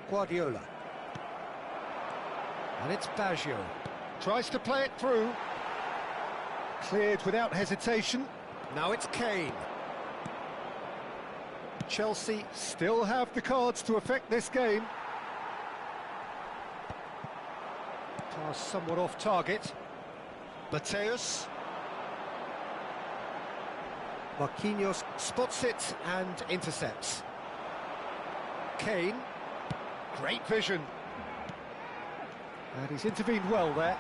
Guardiola. And it's Baggio. Tries to play it through. Cleared without hesitation. Now it's Kane. Chelsea still have the cards to affect this game. Pass somewhat off target. Mateus. Marquinhos spots it and intercepts. Kane. Great vision. And he's intervened well there.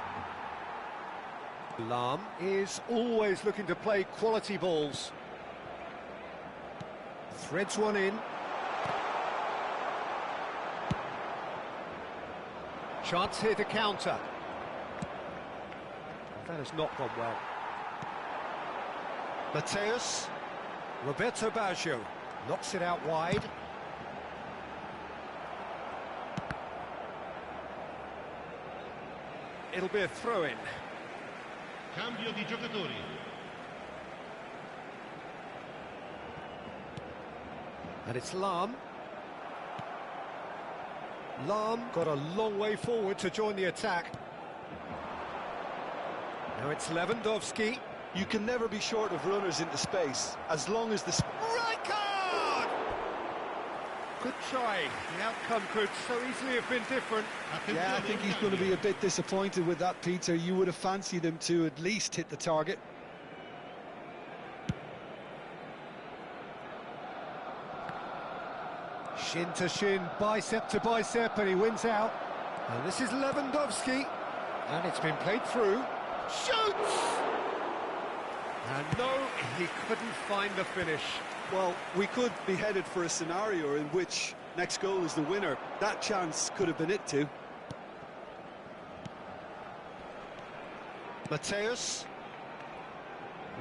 Lahm is always looking to play quality balls. Threads one in. Chance here to counter. That has not gone well. Mateus. Roberto Baggio knocks it out wide. It'll be a throw-in. Cambio di giocatori. And it's Lahm. Lahm got a long way forward to join the attack. Now it's Lewandowski. You can never be short of runners into space, as long as the... Right card! Good try. The outcome could so easily have been different. Yeah, I think he's going to be a bit disappointed with that, Peter. You would have fancied him to at least hit the target. Shin to shin, bicep to bicep, and he wins out. And this is Lewandowski, and it's been played through. Shoots! And no, he couldn't find the finish. Well, we could be headed for a scenario in which next goal is the winner. That chance could have been it too. Mateus.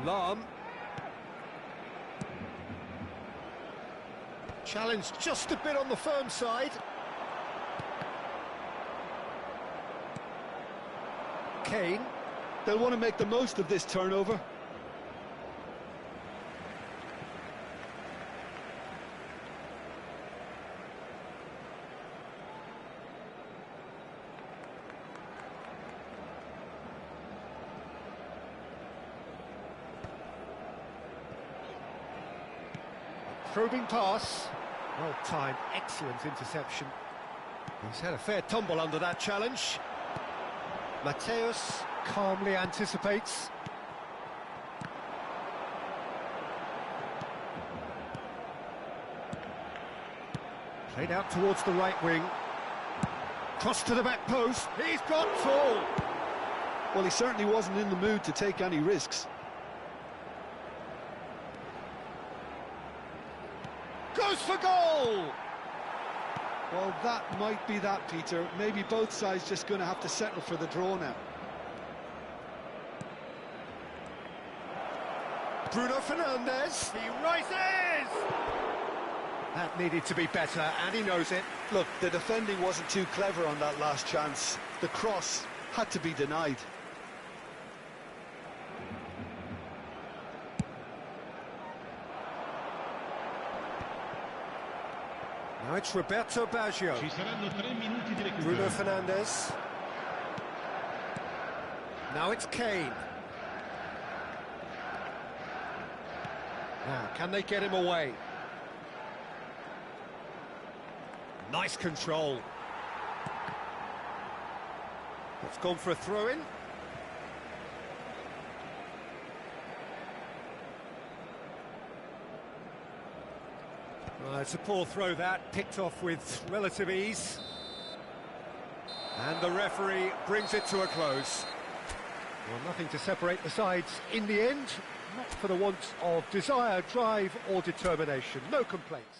Lahm. Challenged just a bit on the firm side. Kane. They'll want to make the most of this turnover. Probing pass. Well timed, excellent interception. He's had a fair tumble under that challenge. Mateus calmly anticipates. Played out towards the right wing. Cross to the back post. He's got full. Well, he certainly wasn't in the mood to take any risks. Goes for goal! Well, that might be that, Peter. Maybe both sides just going to have to settle for the draw now. Bruno Fernandes, he rises! That needed to be better, and he knows it. Look, the defending wasn't too clever on that last chance. The cross had to be denied. Now it's Roberto Baggio. Ci saranno 3 minuti di recupero. Bruno Fernandes. Now it's Kane. Now, can they get him away? Nice control. It's gone for a throw-in. Well, it's a poor throw that, picked off with relative ease. And the referee brings it to a close. Well, nothing to separate the sides in the end, not for the want of desire, drive or determination. No complaints.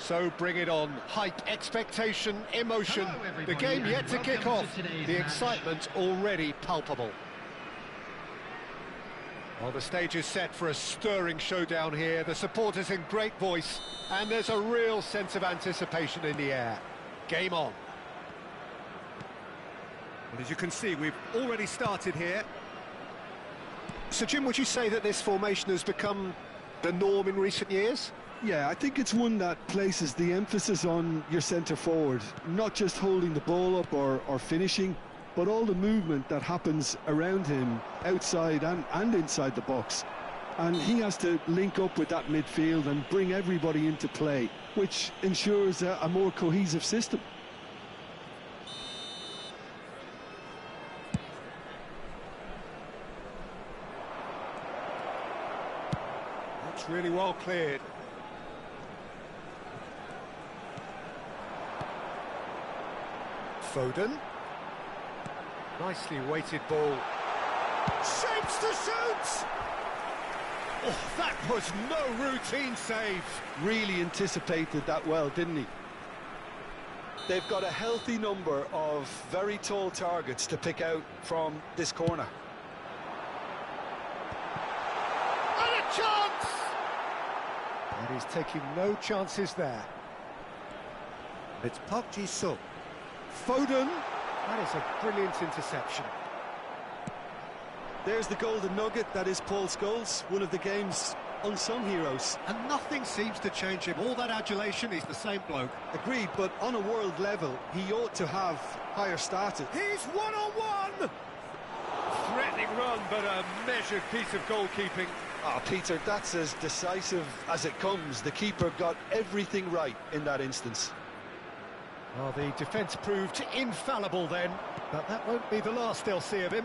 So bring it on. Hype, expectation, emotion. Hello, The everybody, game yet and to kick welcome off. to today's The match. excitement already palpable. Well, the stage is set for a stirring showdown here. The supporters in great voice, and there's a real sense of anticipation in the air. Game on. Well, as you can see, we've already started here. So, Jim, would you say that this formation has become the norm in recent years? Yeah, I think it's one that places the emphasis on your centre forward, not just holding the ball up or finishing, but all the movement that happens around him, outside and inside the box. And he has to link up with that midfield and bring everybody into play, which ensures a more cohesive system. That's really well cleared. Foden. Nicely weighted ball. Shapes to shoot! Oh, that was no routine save. Really anticipated that well, didn't he? They've got a healthy number of very tall targets to pick out from this corner. And a chance! And he's taking no chances there. It's Park Ji-sung. Foden. That is a brilliant interception. There's the golden nugget, that is Paul Scholes, one of the game's unsung heroes. And nothing seems to change him. All that adulation, he's the same bloke. Agreed, but on a world level, he ought to have higher status. He's one-on-one! Threatening run, but a measured piece of goalkeeping. Ah, Peter, that's as decisive as it comes. The keeper got everything right in that instance. Well, the defence proved infallible then, but that won't be the last they'll see of him.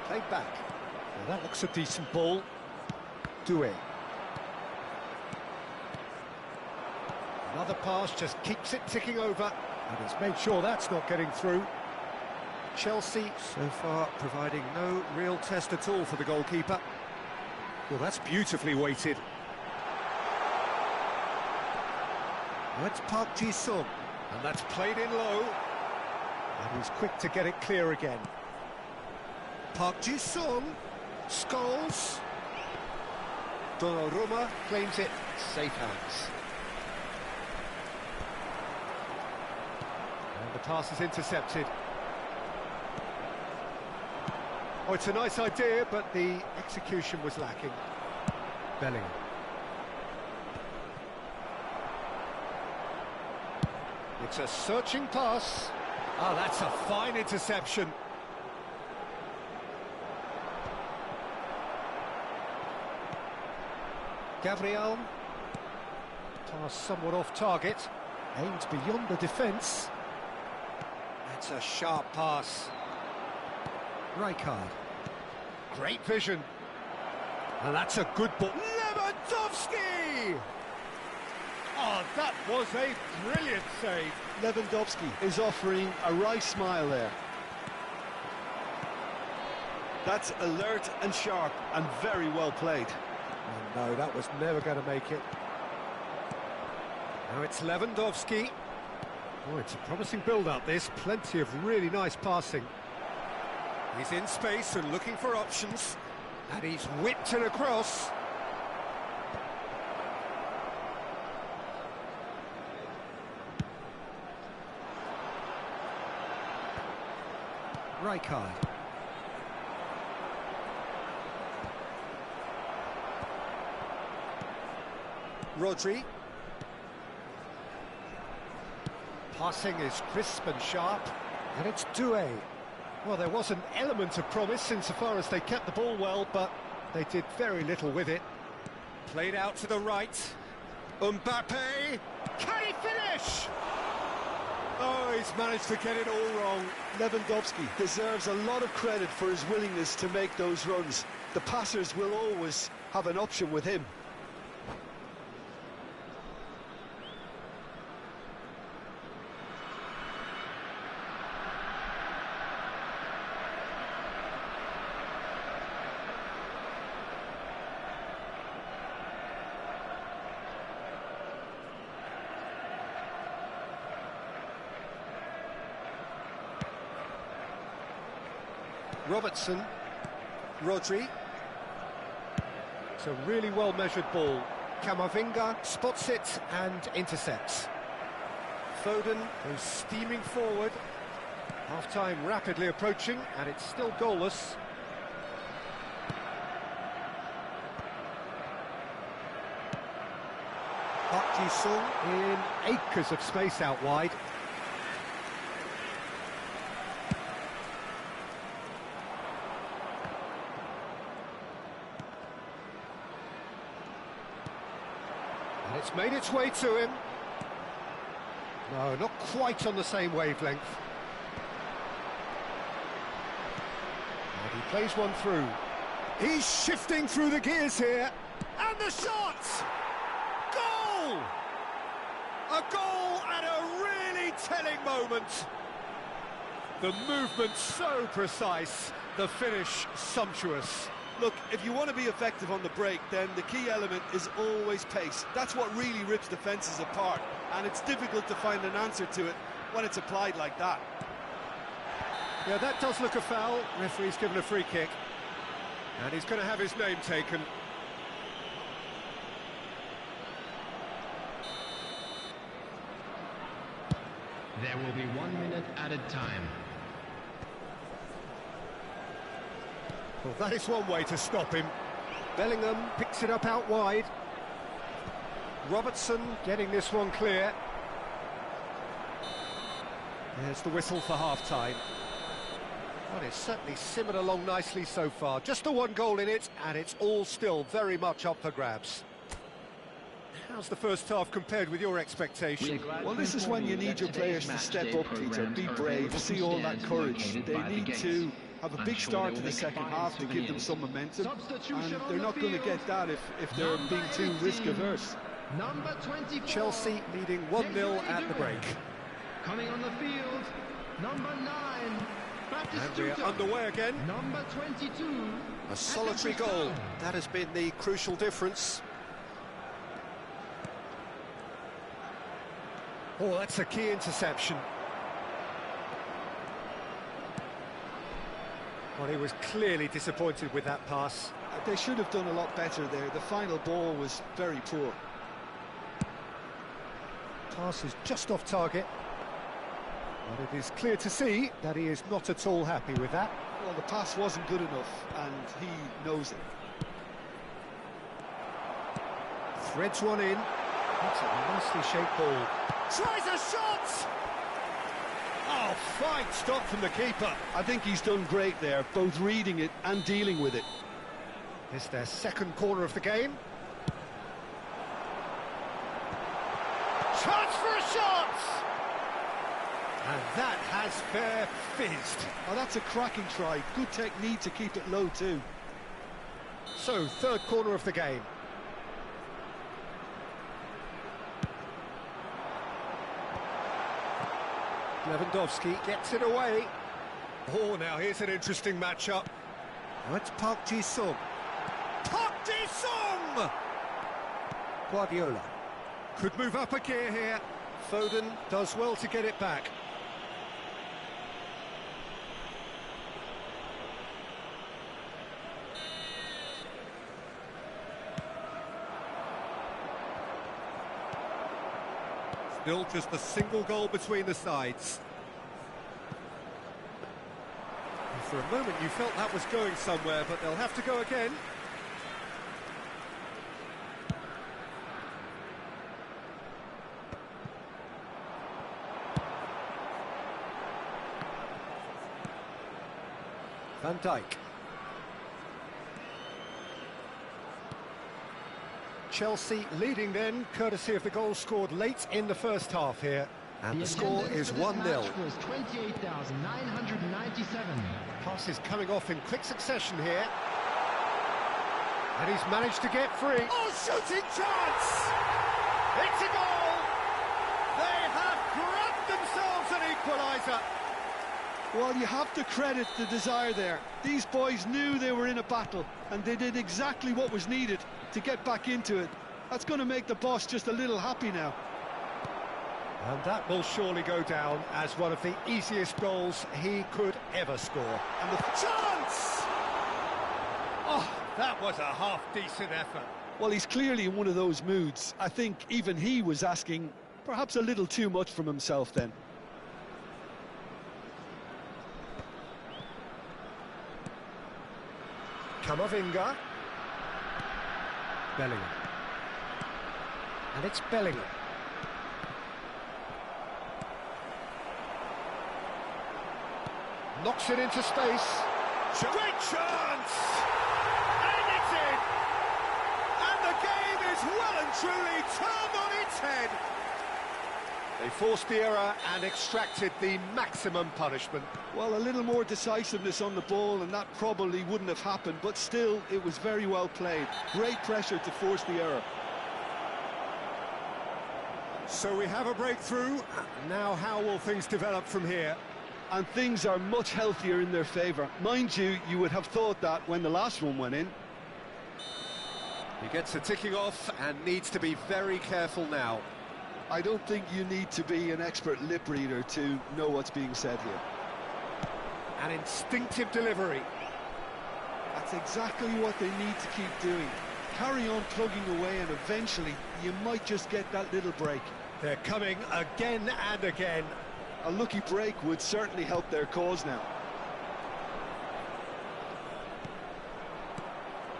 Played back. Well, that looks a decent ball. Doué. Another pass just keeps it ticking over, and he's made sure that's not getting through. Chelsea, so far, providing no real test at all for the goalkeeper. Well, that's beautifully weighted. Well, it's Park Ji-sung, and that's played in low. And he's quick to get it clear again. Park Ji-sung, Scholes. Donnarumma claims it, safe hands. And the pass is intercepted. Oh, it's a nice idea, but the execution was lacking. Bellingham. It's a searching pass. Oh, that's a fine interception. Gabriel. Pass somewhat off target. Aimed beyond the defence. That's a sharp pass. Rijkaard. Great vision. And that's a good ball. Lewandowski! Oh, that was a brilliant save. Lewandowski is offering a wry smile there. That's alert and sharp and very well played. Oh, no, that was never going to make it. Now it's Lewandowski. Oh, it's a promising build-up, this. Plenty of really nice passing. He's in space and looking for options. And he's whipped it across. Rijkaard. Rodri. Passing is crisp and sharp, and it's Doué. Well, there was an element of promise insofar as they kept the ball well, but they did very little with it. Played out to the right. Mbappe. Can he finish? Oh, he's managed to get it all wrong. Lewandowski deserves a lot of credit for his willingness to make those runs. The passers will always have an option with him. Robertson. Rodri. It's a really well-measured ball. Camavinga spots it and intercepts. Foden goes steaming forward. Half-time rapidly approaching, and it's still goalless. Park Ji-sung in acres of space out wide. And it's made its way to him. No, not quite on the same wavelength. And he plays one through. He's shifting through the gears here. And the shot! Goal! A goal at a really telling moment. The movement so precise, the finish sumptuous. Look, if you want to be effective on the break, then the key element is always pace. That's what really rips defences apart, and it's difficult to find an answer to it when it's applied like that. Yeah, that does look a foul. Referee's given a free kick, and he's going to have his name taken. There will be 1 minute added time. Well, that is one way to stop him. Bellingham picks it up out wide. Robertson getting this one clear. There's the whistle for half-time. Well, it's certainly simmered along nicely so far. Just the one goal in it, and it's all still very much up for grabs. How's the first half compared with your expectation? Well, this is when you need your players to step up, Peter. Be brave, see all that courage. They need to have a big start to the second half to give them some momentum, and they're not going to get that if they're being too risk-averse. Number 24. Chelsea leading 1-0 at the break. Coming on the field, number 9. And we're underway again. Number 22. A solitary goal. That has been the crucial difference. Oh, that's a key interception. Well, he was clearly disappointed with that pass. They should have done a lot better there. The final ball was very poor. Pass is just off target. But it is clear to see that he is not at all happy with that. Well, the pass wasn't good enough, and he knows it. Threads one in. That's a nicely shaped ball. Tries a shot! Oh, fine stop from the keeper. I think he's done great there, both reading it and dealing with it. It's their second corner of the game. Chance for a shot! And that has fair fizzed. Oh, that's a cracking try. Good technique to keep it low too. So, third corner of the game. Lewandowski gets it away. Oh, now here's an interesting matchup. Now it's Park Ji-sung. Park Ji-sung! Guardiola could move up a gear here. Foden does well to get it back. Still just a single goal between the sides. And for a moment you felt that was going somewhere, but they'll have to go again. Van Dijk. Chelsea leading then, courtesy of the goal scored late in the first half here. And the score is 1-0. Was 28,997. Passes coming off in quick succession here. And he's managed to get free. Oh, shooting chance! It's a goal! They have grabbed themselves an equaliser. Well, you have to credit the desire there. These boys knew they were in a battle, and they did exactly what was needed to get back into it. That's going to make the boss just a little happy now. And that will surely go down as one of the easiest goals he could ever score. And the chance! Oh, that was a half-decent effort. Well, he's clearly in one of those moods. I think even he was asking perhaps a little too much from himself then. Kamavinga. Bellingham. And it's Bellingham. Knocks it into space. Great chance! And it's in! And the game is well and truly turned on its head. They forced the error and extracted the maximum punishment. Well, a little more decisiveness on the ball and that probably wouldn't have happened, but still, it was very well played. Great pressure to force the error. So we have a breakthrough. Now how will things develop from here? And things are much healthier in their favour. Mind you, you would have thought that when the last one went in. He gets a ticking off and needs to be very careful now. I don't think you need to be an expert lip reader to know what's being said here. An instinctive delivery. That's exactly what they need to keep doing. Carry on plugging away and eventually you might just get that little break. They're coming again and again. A lucky break would certainly help their cause now.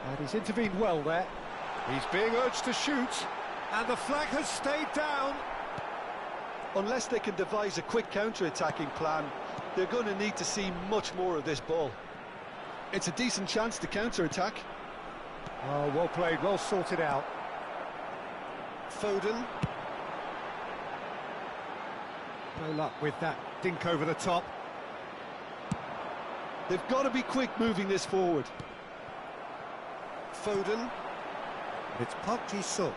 And he's intervened well there. He's being urged to shoot, and the flag has stayed down. Unless they can devise a quick counter-attacking plan, they're going to need to see much more of this ball. It's a decent chance to counter-attack. Oh, well played, well sorted out. Foden. No luck with that dink over the top. They've got to be quick moving this forward. Foden. It's Park Ji-sung.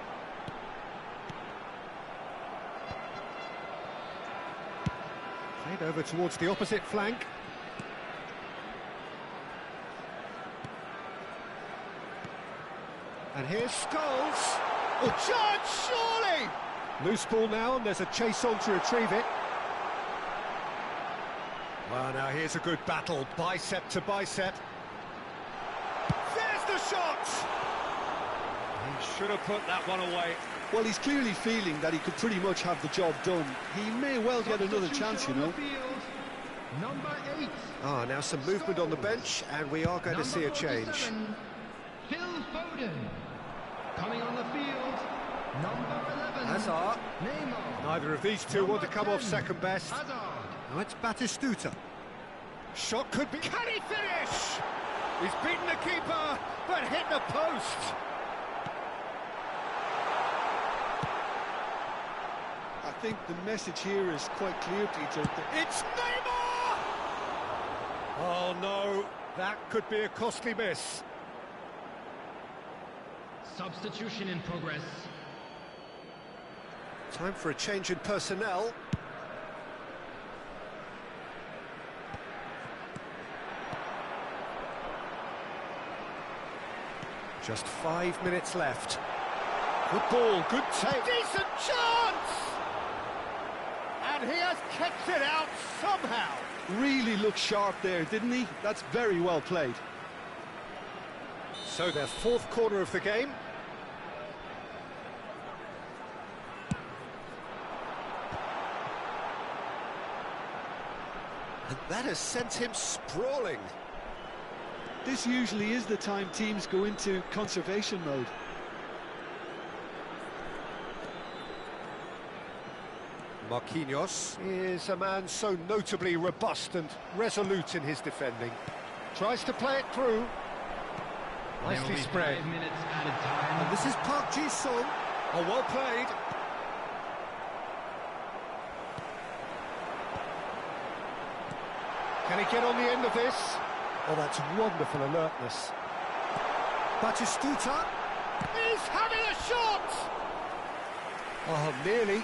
Played over towards the opposite flank. And here's Scholes. Oh, chance, surely! Loose ball now, and there's a chase on to retrieve it. Well, now here's a good battle, bicep to bicep. There's the shot! He should have put that one away. Well, he's clearly feeling that he could pretty much have the job done. He may well get another chance, you know. Number 8. Ah, now some movement on the bench, and we are going to see a change. Phil Foden. Coming on the field, number 11. Hazard. Neymar. Neither of these two want to come off second best. Hazard. Now it's Batistuta. Shot could be... Can he finish? He's beaten the keeper, but hit the post. I think the message here is quite clear, Peter. It's Neymar! Oh, no. That could be a costly miss. Substitution in progress. Time for a change in personnel. Just 5 minutes left. Good ball, good take. Decent chance! And he has kept it out somehow. Really looked sharp there, didn't he? That's very well played. So their fourth corner of the game. And that has sent him sprawling. This usually is the time teams go into conservation mode. Marquinhos is a man so notably robust and resolute in his defending. Tries to play it through. Nicely spread. 5 minutes added time. And this is Park Ji-sung. Oh, well played. Can he get on the end of this? Oh, that's wonderful alertness. Batistuta. He's having a shot! Oh, nearly,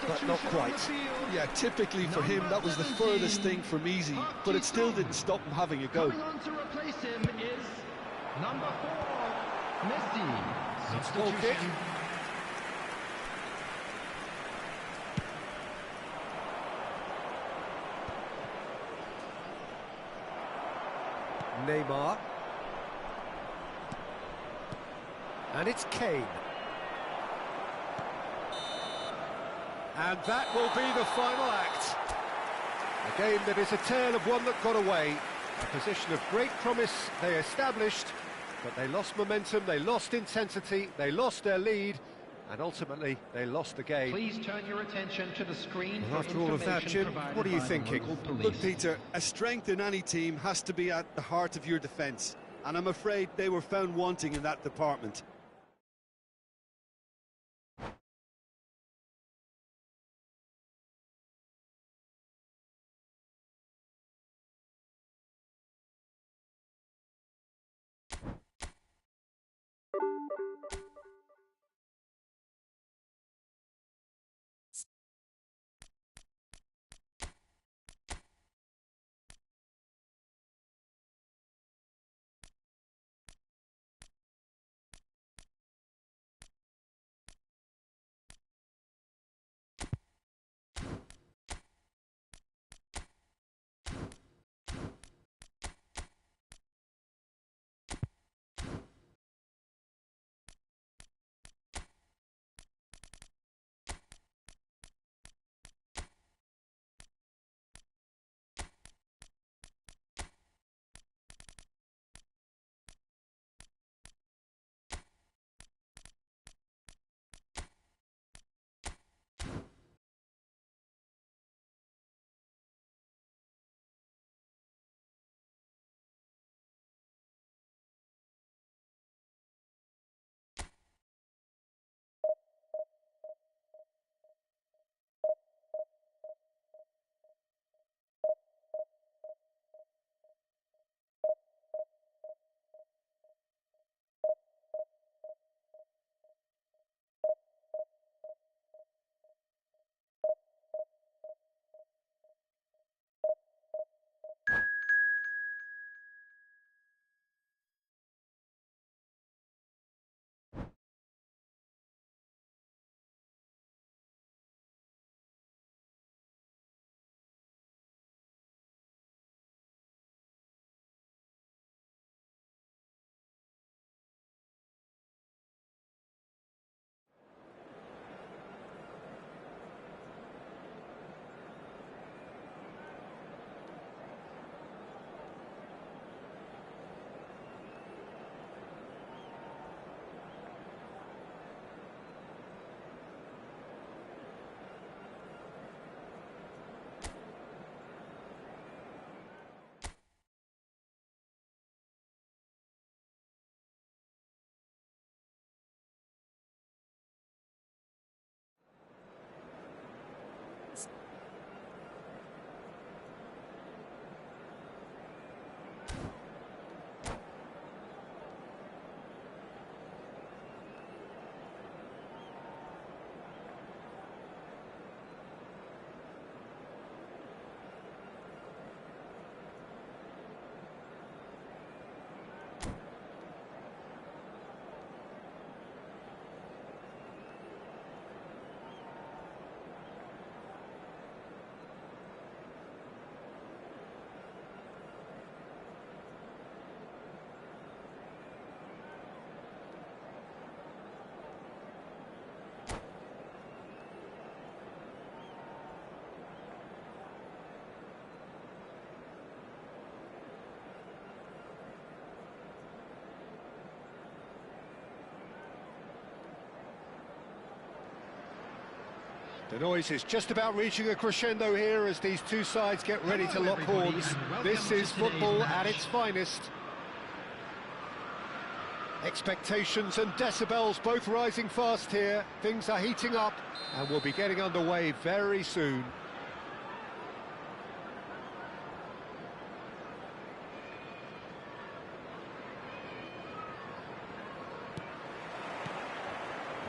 but not quite. Yeah, typically for him, that was the furthest thing from easy, but it still didn't stop him having a go. Coming on to replace him is number 4, Messi. Goal kick. Substitution. Neymar. And it's Kane. And that will be the final act. A game that is a tale of one that got away. A position of great promise they established, but they lost momentum, they lost intensity, they lost their lead, and ultimately they lost the game. Please turn your attention to the screen. Well, after all of that, Jim, what are you thinking? Look, Peter, a strength in any team has to be at the heart of your defence, and I'm afraid they were found wanting in that department. The noise is just about reaching a crescendo here as these two sides get ready to lock horns. This is football at its finest. Expectations and decibels both rising fast here. Things are heating up and we'll be getting underway very soon.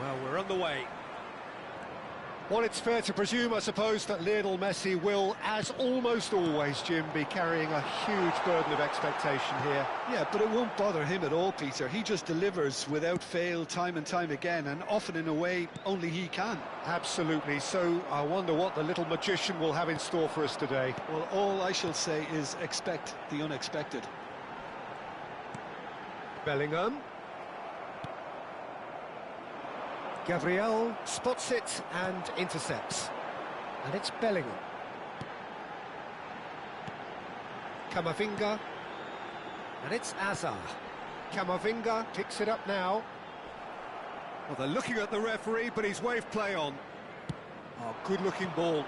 Well, we're underway. Well, it's fair to presume, I suppose, that Lionel Messi will, as almost always, Jim, be carrying a huge burden of expectation here. Yeah, but it won't bother him at all, Peter. He just delivers without fail time and time again, and often in a way only he can. Absolutely. So I wonder what the little magician will have in store for us today. Well, all I shall say is expect the unexpected. Bellingham. Gabriel spots it and intercepts. And it's Bellingham. Camavinga. And it's Azar. Camavinga picks it up now. Well, they're looking at the referee, but he's waved play on. Oh, good-looking ball.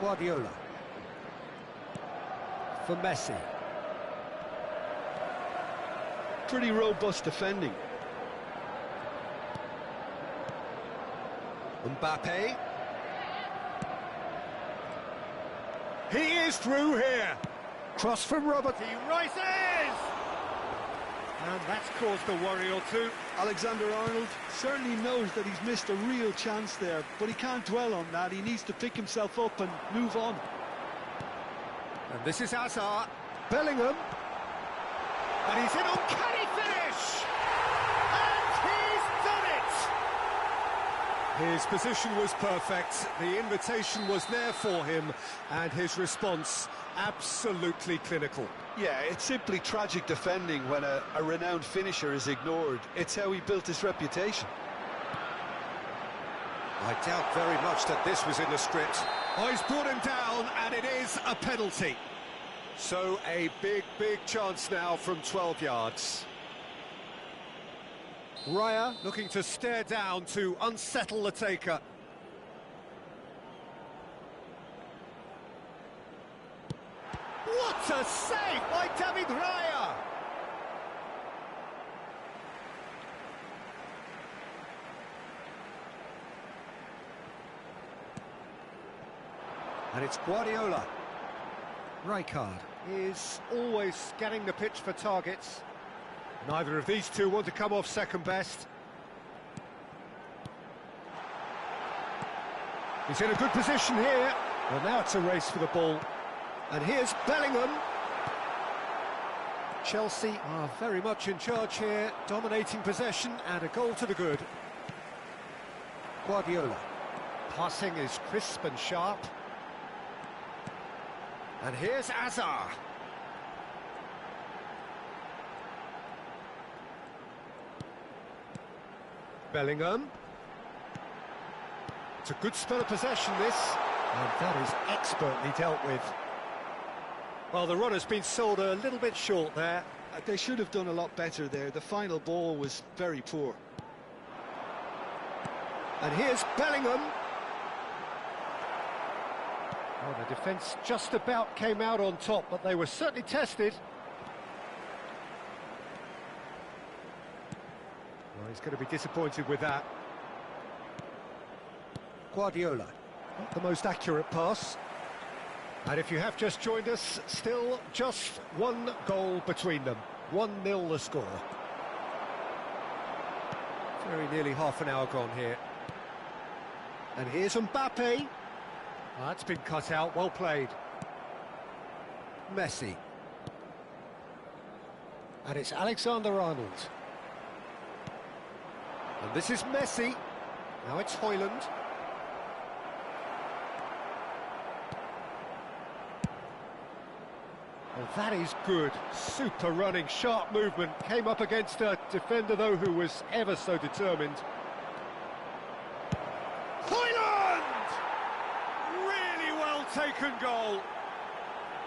Guardiola. For Messi. Pretty robust defending. Mbappe. He is through here. Cross from Robert. He rises! And that's caused a worry or two. Alexander-Arnold certainly knows that he's missed a real chance there, but he can't dwell on that. He needs to pick himself up and move on. And this is Azar. Bellingham. And he's in on uncanny finish! And he's done it! His position was perfect, the invitation was there for him, and his response absolutely clinical. Yeah, it's simply tragic defending when a renowned finisher is ignored. It's how he built his reputation. I doubt very much that this was in the script. Oh, he's brought him down, and it is a penalty. So a big chance now from 12 yards. Raya looking to stare down to unsettle the taker. What a save by David Raya! And it's Guardiola. Rijkaard is always scanning the pitch for targets. Neither of these two want to come off second best. He's in a good position here. Well, now it's a race for the ball. And here's Bellingham. Chelsea are very much in charge here, dominating possession and a goal to the good. Guardiola. Passing is crisp and sharp. And here's Azar. Bellingham. It's a good spell of possession, this. And that is expertly dealt with. Well, the run has been sold a little bit short there. They should have done a lot better there. The final ball was very poor. And here's Bellingham. Oh, the defence just about came out on top, but they were certainly tested. Well, he's going to be disappointed with that. Guardiola, not the most accurate pass. And if you have just joined us, still just one goal between them. 1-0 the score. Very nearly half an hour gone here. And here's Mbappe. Oh, that's been cut out, well played. Messi. And it's Alexander-Arnold. And this is Messi. Now it's Højlund. Well, that is good. Super running, sharp movement. Came up against a defender, though, who was ever so determined. Højlund! Really well taken goal.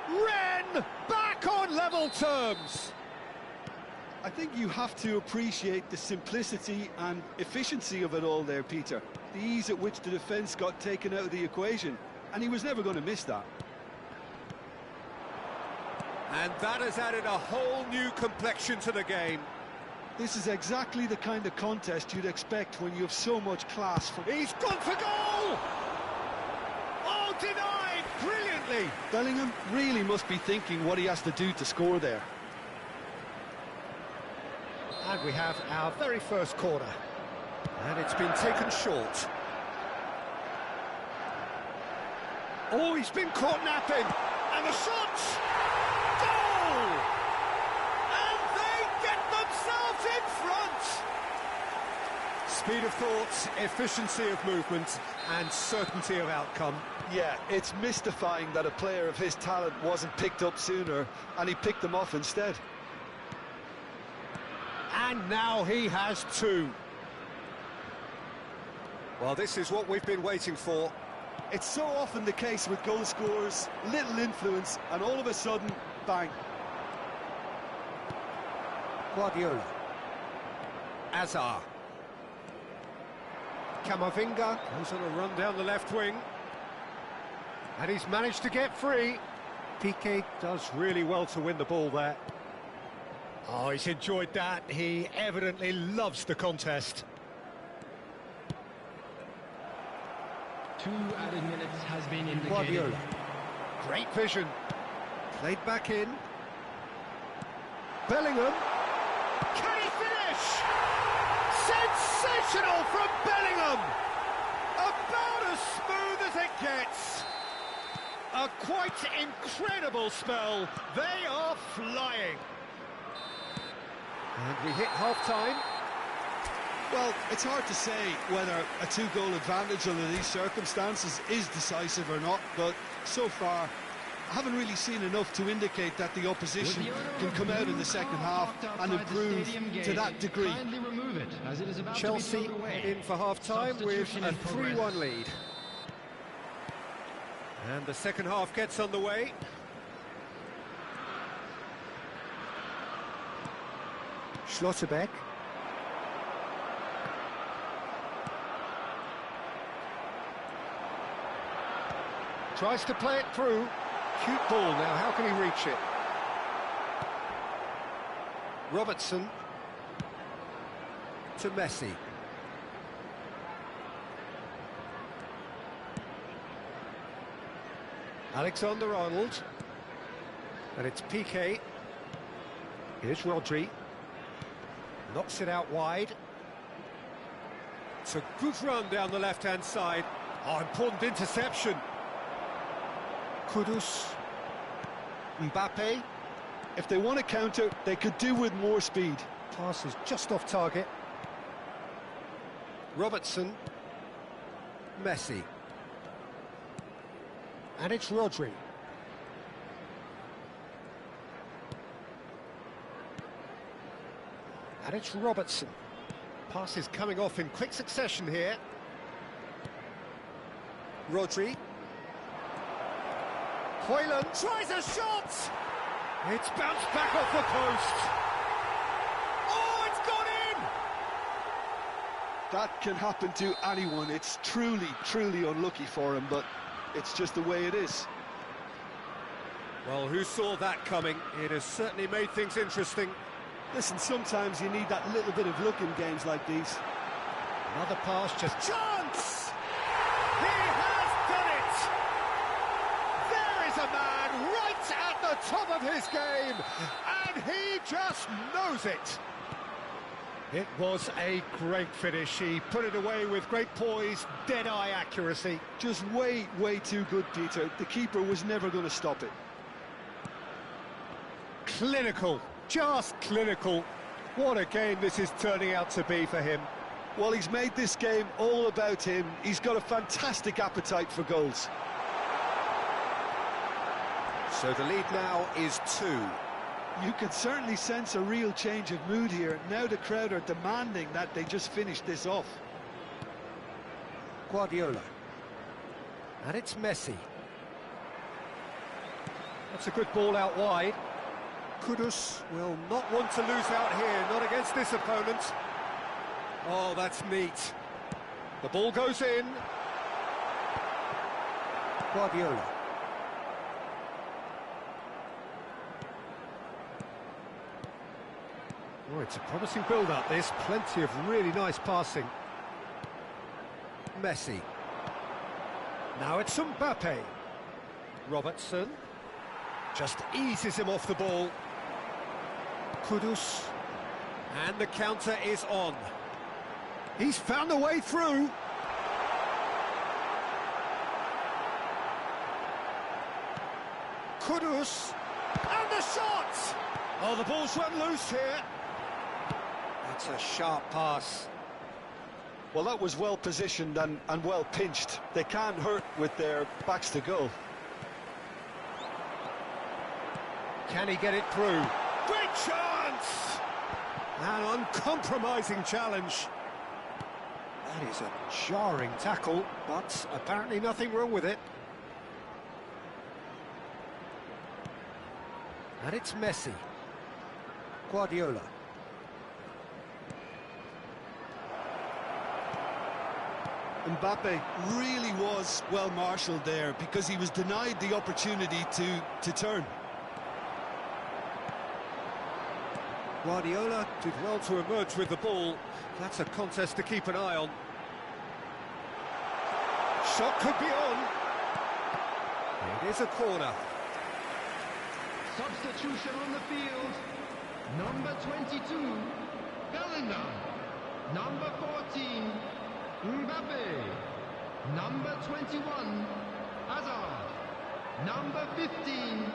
Ren back on level terms. I think you have to appreciate the simplicity and efficiency of it all there, Peter. The ease at which the defence got taken out of the equation, and he was never going to miss that. And that has added a whole new complexion to the game. This is exactly the kind of contest you'd expect when you have so much class. He's gone for goal! Oh, denied brilliantly! Bellingham really must be thinking what he has to do to score there. And we have our very first corner. And it's been taken short. Oh, he's been caught napping! And the shot! Goal! And they get themselves in front! Speed of thought, efficiency of movement, and certainty of outcome. Yeah, it's mystifying that a player of his talent wasn't picked up sooner, and he picked them off instead. And now he has two. Well, this is what we've been waiting for. It's so often the case with goal scorers, little influence, and all of a sudden, bang. Guardiola. Azar. Camavinga goes on a run down the left wing. And he's managed to get free. Piqué does really well to win the ball there. Oh, he's enjoyed that. He evidently loves the contest. 2 added minutes has been indicated. Guardiola. Great vision. Played back in. Bellingham. Can he finish? Sensational from Bellingham! About as smooth as it gets. A quite incredible spell. They are flying. And we hit half-time. Well, it's hard to say whether a 2-goal advantage under these circumstances is decisive or not, but so far I haven't really seen enough to indicate that the opposition can come out in the second half and improve to that degree. Chelsea in for half-time with a 3-1 lead. And the second half gets underway. Schlotterbeck. Tries to play it through. Cute ball now, how can he reach it? Robertson. To Messi. Alexander-Arnold. And it's Piqué. Here's Rodri. Knocks it out wide. It's a good run down the left-hand side. Oh, important interception. Kudus. Mbappe. If they want to counter, they could do with more speed. Pass is just off target. Robertson. Messi. And it's Rodri. And it's Robertson. Pass is coming off in quick succession here. Rodri. Hoyland tries a shot! It's bounced back off the post. Oh, it's gone in! That can happen to anyone. It's truly, truly unlucky for him, but it's just the way it is. Well, who saw that coming? It has certainly made things interesting. Listen, sometimes you need that little bit of luck in games like these. Another pass, just chance! He has done it! There is a man right at the top of his game, and he just knows it. It was a great finish. He put it away with great poise, dead-eye accuracy. Just way, way too good, Peter. The keeper was never going to stop it. Clinical, just clinical. What a game this is turning out to be for him. Well, he's made this game all about him. He's got a fantastic appetite for goals. So the lead now is 2. You can certainly sense a real change of mood here. Now the crowd are demanding that they just finish this off. Guardiola. And it's Messi. That's a good ball out wide. Kudus will not want to lose out here, not against this opponent. Oh, that's neat. The ball goes in. Guardiola. Oh, it's a promising build-up, this. Plenty of really nice passing. Messi. Now it's Mbappe. Robertson. Just eases him off the ball. Kudus. And the counter is on. He's found a way through. Kudus. And the shot! Oh, the ball's run loose here. That's a sharp pass. Well, that was well positioned and well pinched. They can't hurt with their backs to goal. Can he get it through? Great chance! An uncompromising challenge. That is a jarring tackle, but apparently nothing wrong with it. And it's Messi. Guardiola. Mbappe really was well marshalled there because he was denied the opportunity to turn. Guardiola did well to emerge with the ball. That's a contest to keep an eye on. Shot could be on. It is a corner. Substitution on the field. Number 22, Bellingham. Number 14, Mbappe. Number 21, Hazard. Number 15,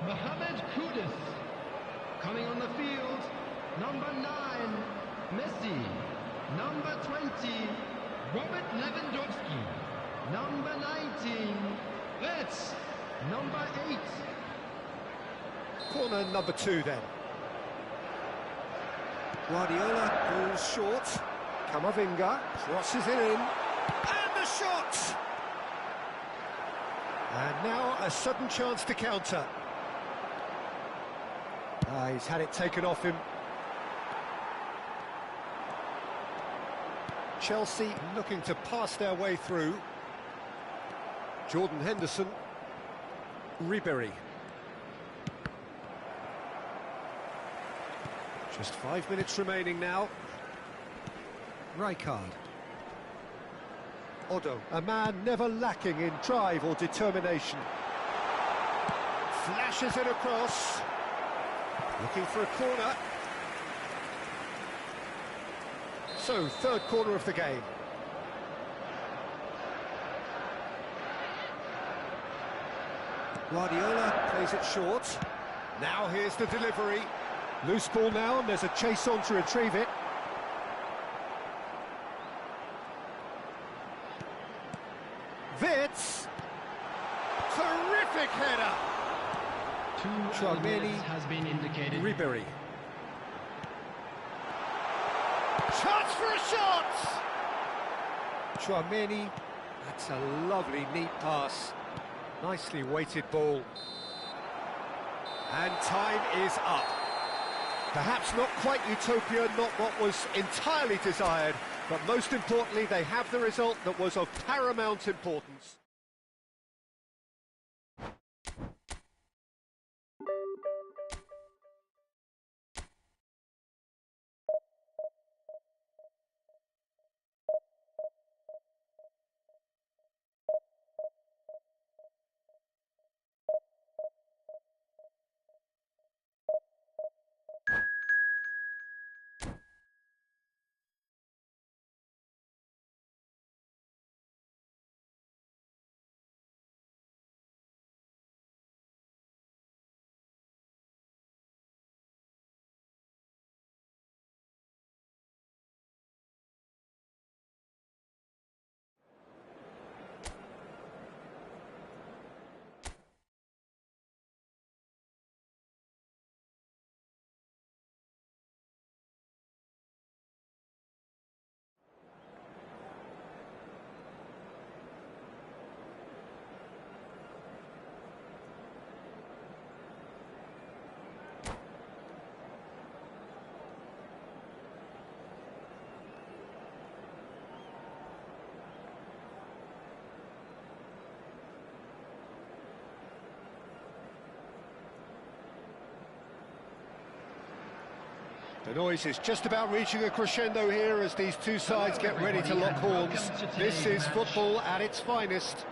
Mohamed Kudus. Coming on the field, number 9, Messi. Number 20, Robert Lewandowski. Number 19, Retz. Number 8. Corner number 2 then. Guardiola pulls short. Camavinga crosses it in. And the shot! And now a sudden chance to counter. He's had it taken off him. Chelsea looking to pass their way through. Jordan Henderson. Ribéry. Just 5 minutes remaining now. Rijkaard. Odo, a man never lacking in drive or determination. Flashes it across. Looking for a corner. So, third corner of the game. Guardiola plays it short. Now here's the delivery. Loose ball now, and there's a chase on to retrieve it. Vitz! Terrific header! 2 minutes has been indicated. Ribéry. Chance for a shot! Chouameni, that's a lovely, neat pass. Nicely weighted ball. And time is up. Perhaps not quite utopia, not what was entirely desired, but most importantly, they have the result that was of paramount importance. The noise is just about reaching a crescendo here as these two sides get ready to lock horns. This is football at its finest.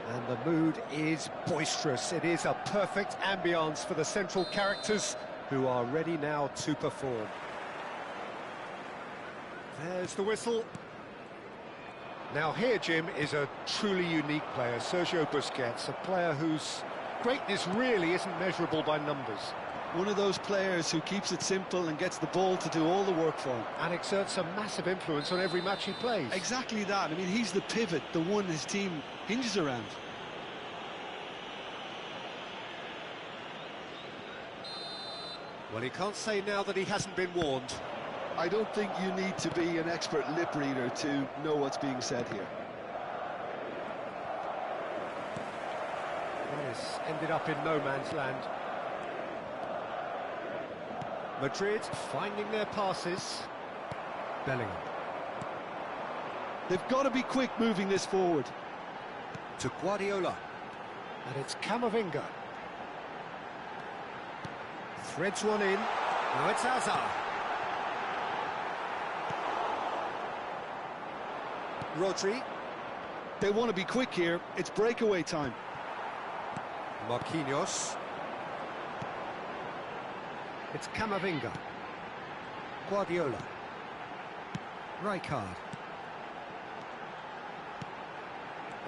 And the mood is boisterous. It is a perfect ambience for the central characters who are ready now to perform. There's the whistle. Now here, Jim, is a truly unique player, Sergio Busquets, a player whose greatness really isn't measurable by numbers. One of those players who keeps it simple and gets the ball to do all the work for him. And exerts a massive influence on every match he plays. Exactly that. I mean, he's the pivot, the one his team hinges around. Well, he can't say now that he hasn't been warned. I don't think you need to be an expert lip reader to know what's being said here. Well, it's ended up in no man's land. Madrid finding their passes. Bellingham. They've got to be quick moving this forward. To Guardiola. And it's Camavinga. Threads one in. Now it's Hazard. Rodri. They want to be quick here. It's breakaway time. Marquinhos. It's Camavinga. Guardiola. Rijkaard.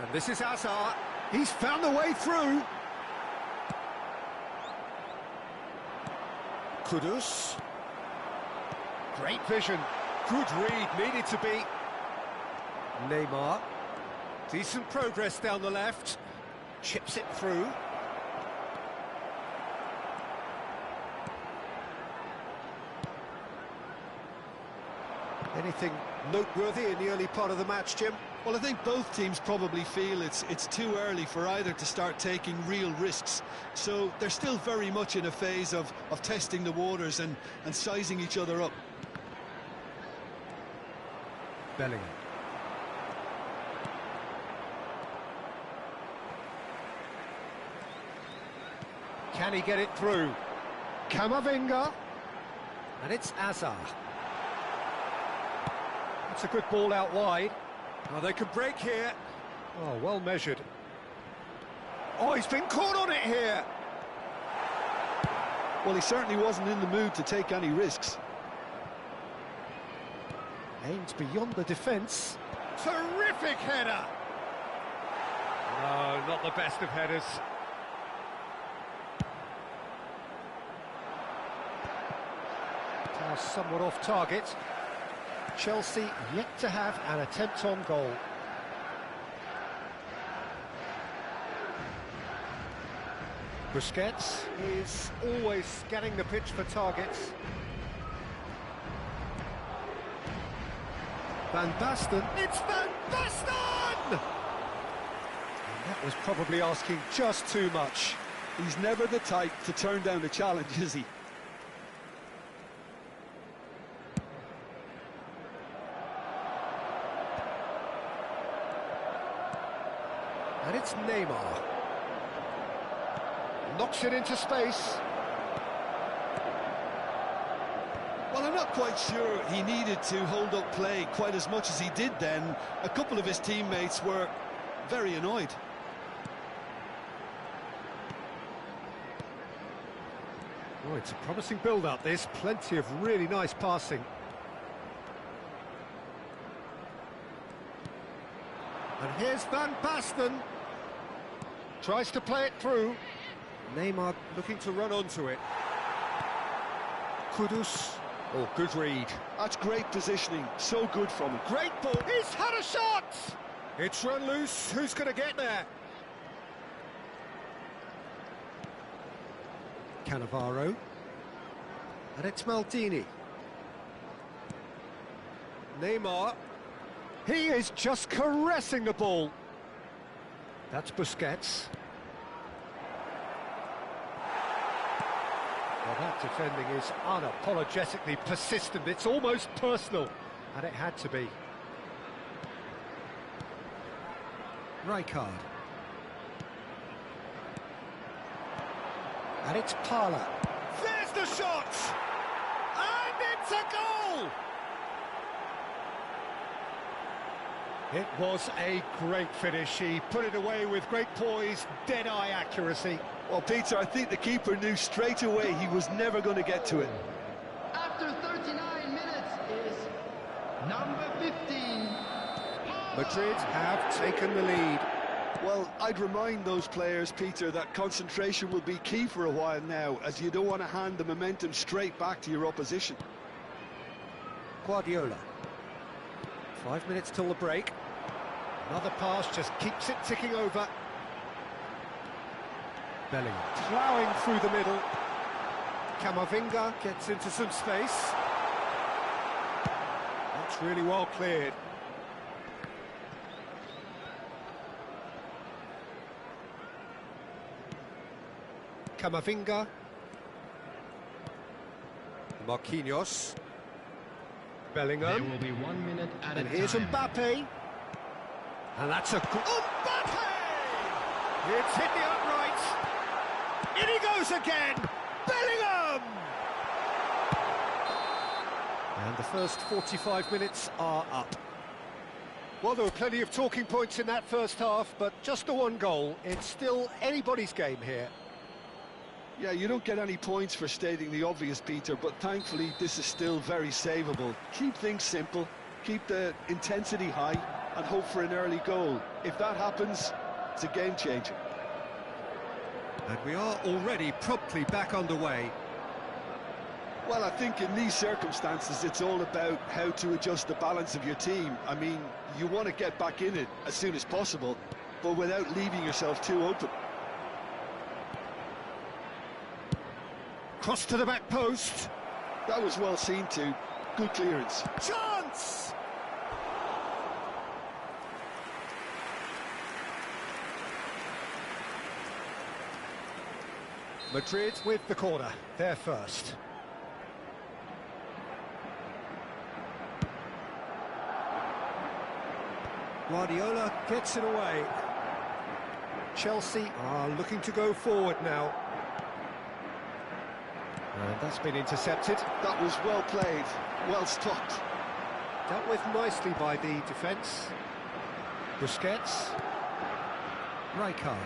And this is Hazard. He's found the way through. Kudus. Great vision. Good read, needed to be. Neymar. Decent progress down the left. Chips it through. Anything noteworthy in the early part of the match, Jim? Well, I think both teams probably feel it's too early for either to start taking real risks. So they're still very much in a phase of testing the waters and sizing each other up. Bellingham. Can he get it through? Camavinga. And it's Hazard. It's a good ball out wide. Oh, they could break here. Oh, well measured. Oh, he's been caught on it here. Well, he certainly wasn't in the mood to take any risks. Aims beyond the defence. Terrific header. No, not the best of headers. Now somewhat off target. Chelsea yet to have an attempt on goal. Busquets is always scanning the pitch for targets. Van Basten, it's Van Basten! And that was probably asking just too much. He's never the type to turn down a challenge, is he? And it's Neymar. Knocks it into space. Well, I'm not quite sure he needed to hold up play quite as much as he did then. A couple of his teammates were very annoyed. Oh, it's a promising build-up, this. Plenty of really nice passing. And here's Van Basten. Tries to play it through. Neymar looking to run onto it. Kudus. Oh, good read. That's great positioning. So good from him. Great ball. He's had a shot! It's run loose. Who's going to get there? Cannavaro. And it's Maldini. Neymar. He is just caressing the ball. That's Busquets. Well, that defending is unapologetically persistent. It's almost personal. And it had to be. Rijkaard. And it's Parla. There's the shot! And it's a goal! It was a great finish. He put it away with great poise, dead-eye accuracy. Well, Peter, I think the keeper knew straight away he was never going to get to it. After 39 minutes is number 15. Madrid have taken the lead. Well, I'd remind those players, Peter, that concentration will be key for a while now, as you don't want to hand the momentum straight back to your opposition. Guardiola. 5 minutes till the break. Another pass just keeps it ticking over. Bellingham ploughing through the middle. Camavinga gets into some space. That's really well cleared. Camavinga. Marquinhos. Bellingham. There will be 1 minute at And a here's time. Mbappe. And that's a good... Mbappe! It's hit the uprights. In he goes again. Bellingham! And the first 45 minutes are up. Well, there were plenty of talking points in that first half, but just the one goal. It's still anybody's game here. Yeah, you don't get any points for stating the obvious, Peter, but thankfully this is still very savable. Keep things simple, keep the intensity high, and hope for an early goal. If that happens, it's a game changer. And we are already promptly back underway. Well, I think in these circumstances it's all about how to adjust the balance of your team. I mean, you want to get back in it as soon as possible, but without leaving yourself too open. Cross to the back post. That was well seen too. Good clearance. Chance! Madrid with the corner. They're first. Guardiola gets it away. Chelsea are looking to go forward now. And that's been intercepted. That was well played, well stopped. Dealt with nicely by the defence. Busquets. Rijkaard.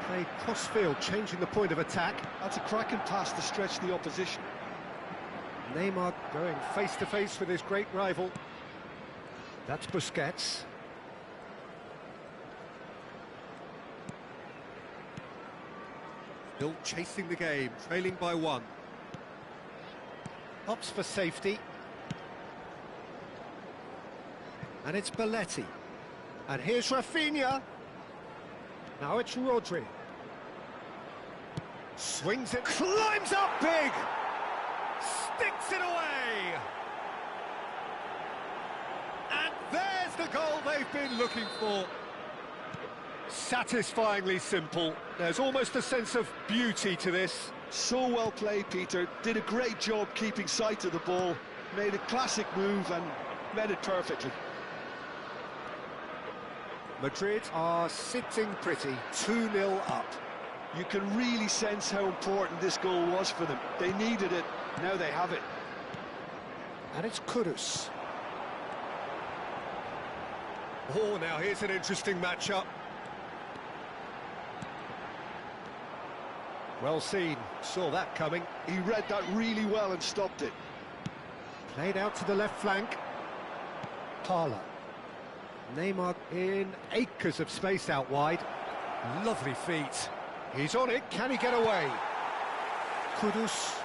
Played cross-field, changing the point of attack. That's a cracking pass to stretch the opposition. Neymar going face-to-face with his great rival. That's Busquets. Still chasing the game, trailing by one. Opts for safety. And it's Belletti. And here's Rafinha. Now it's Rodri. Swings it, climbs up big! Sticks it away! And there's the goal they've been looking for. Satisfyingly simple. There's almost a sense of beauty to this. So well played, Peter. Did a great job keeping sight of the ball. Made a classic move and met it perfectly. Madrid are sitting pretty, 2-0 up. You can really sense how important this goal was for them. They needed it, now they have it. And it's Kudus. Oh, now here's an interesting matchup. Well seen, saw that coming. He read that really well and stopped it. Played out to the left flank. Parla. Neymar in acres of space out wide. Lovely feet. He's on it, can he get away? Kudus.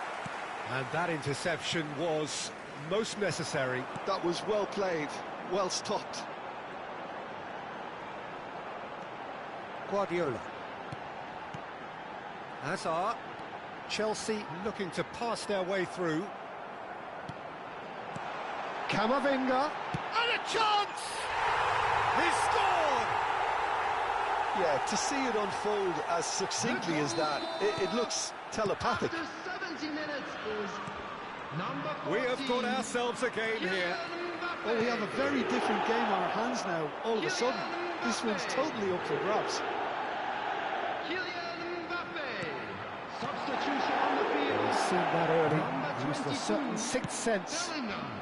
And that interception was most necessary. That was well played, well stopped. Guardiola. Hazard. Chelsea looking to pass their way through. Camavinga. And a chance! He scored! Yeah, to see it unfold as succinctly as that, it looks telepathic. After 70 minutes is number 14. We have got ourselves a game here. Well, we have a very different game on our hands now, all of a sudden. This one's totally up for grabs. Kylian Mbappe. Substitution on the field. He's seen that early. Number Used a 22, certain sixth sense. Bellingham.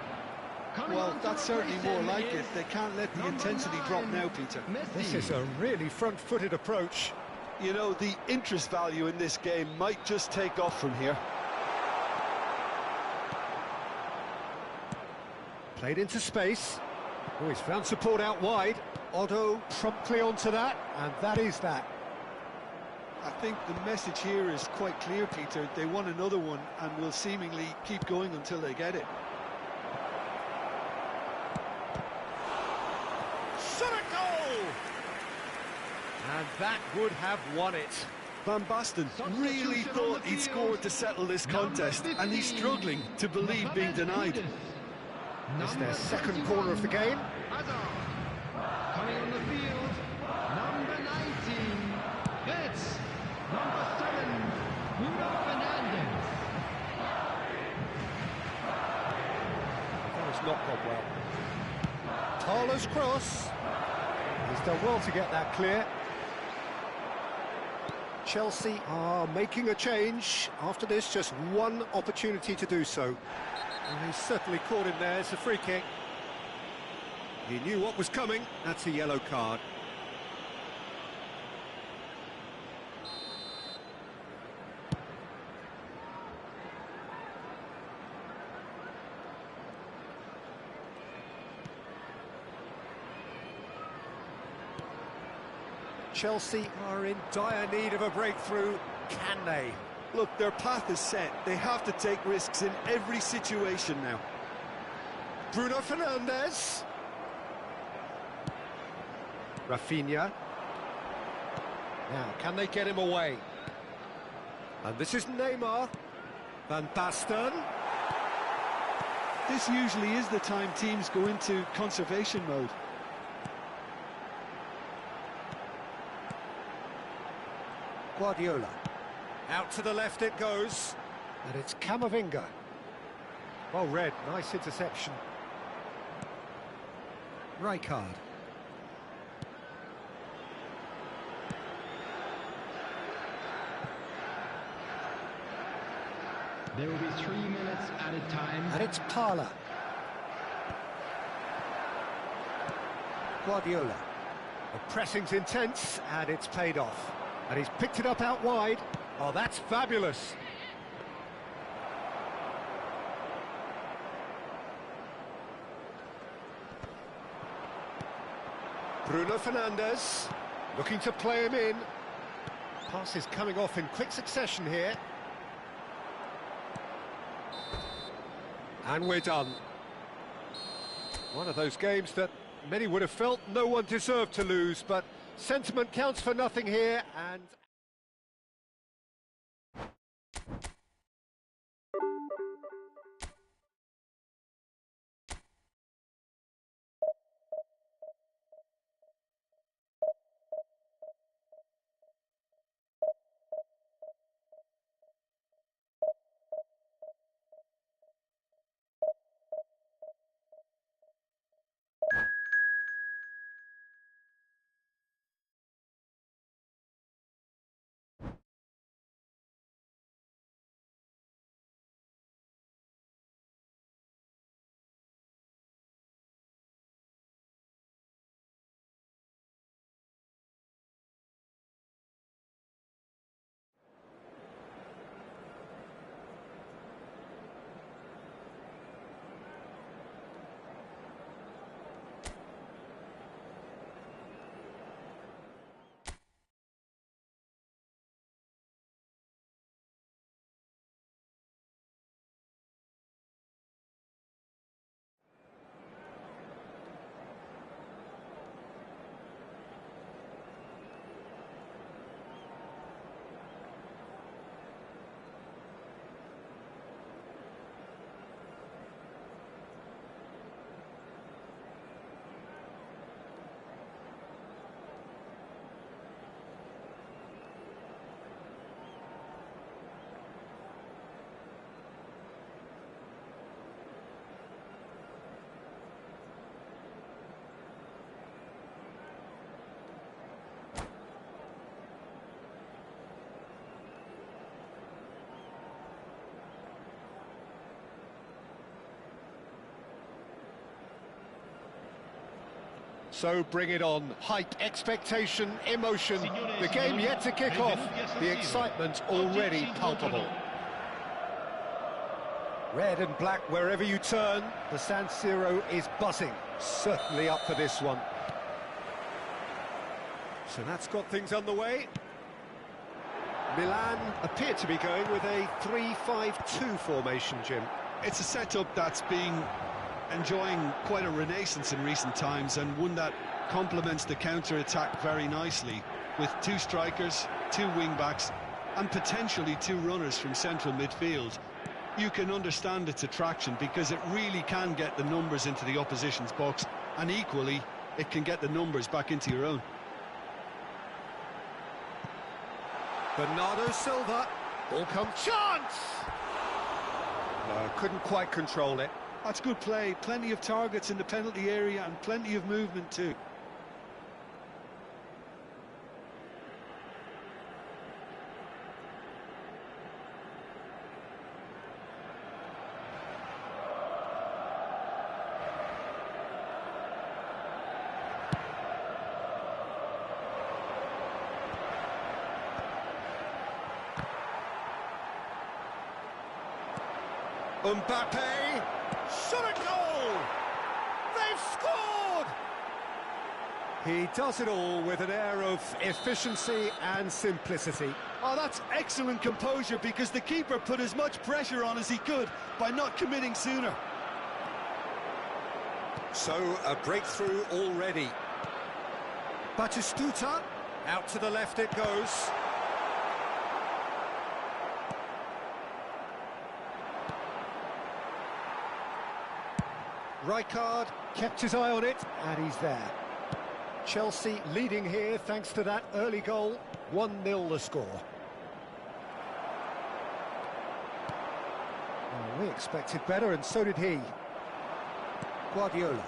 Coming Well, on to that's certainly replace more him like it. is They can't let the number intensity drop 9, now, Peter. Messi. This is a really front-footed approach. You know, the interest value in this game might just take off from here. Played into space. Oh, he's found support out wide. Otto promptly onto that, and that is that. I think the message here is quite clear, Peter. They want another one and will seemingly keep going until they get it. Shot a goal! And that would have won it. Van Basten really thought he'd scored to settle this contest, and he's struggling to believe being denied. It's their second corner of the game. Coming on the field, number 19. It's number 7, Bruno Fernandes. That has not gone well. Thaler's cross. He's done well to get that clear. Chelsea are making a change. After this, just one opportunity to do so. And he's certainly caught him there. It's a free kick. He knew what was coming. That's a yellow card. Chelsea are in dire need of a breakthrough. Can they? Look, their path is set. They have to take risks in every situation now. Bruno Fernandes. Rafinha. Now, can they get him away? And this is Neymar. Van Basten. This usually is the time teams go into conservation mode. Guardiola. Out to the left it goes. And it's Camavinga. Well read, nice interception. Rijkaard. There will be 3 minutes added time. And it's Parla. Guardiola. The pressing's intense, and it's paid off. And he's picked it up out wide. Oh, that's fabulous. Bruno Fernandes, looking to play him in. Pass is coming off in quick succession here. And we're done. One of those games that many would have felt no one deserved to lose, but sentiment counts for nothing here, and... So bring it on. Hype, expectation, emotion. The game yet to kick off. The excitement already palpable. Red and black wherever you turn. The San Siro is buzzing. Certainly up for this one. So that's got things underway. Milan appear to be going with a 3-5-2 formation, Jim. It's a setup that's been enjoying quite a renaissance in recent times, and one that complements the counter-attack very nicely. with 2 strikers, 2 wing-backs, and potentially 2 runners from central midfield, you can understand its attraction because it really can get the numbers into the opposition's box, and equally, it can get the numbers back into your own. Bernardo Silva, all come chance! No, couldn't quite control it. That's good play, plenty of targets in the penalty area and plenty of movement too. Mbappe, shot a goal! They've scored! He does it all with an air of efficiency and simplicity. Oh, that's excellent composure because the keeper put as much pressure on as he could by not committing sooner. So, a breakthrough already. Batistuta, out to the left it goes. Rijkaard kept his eye on it, and he's there. Chelsea leading here thanks to that early goal. 1-0 the score. Well, we expected better, and so did he. Guardiola.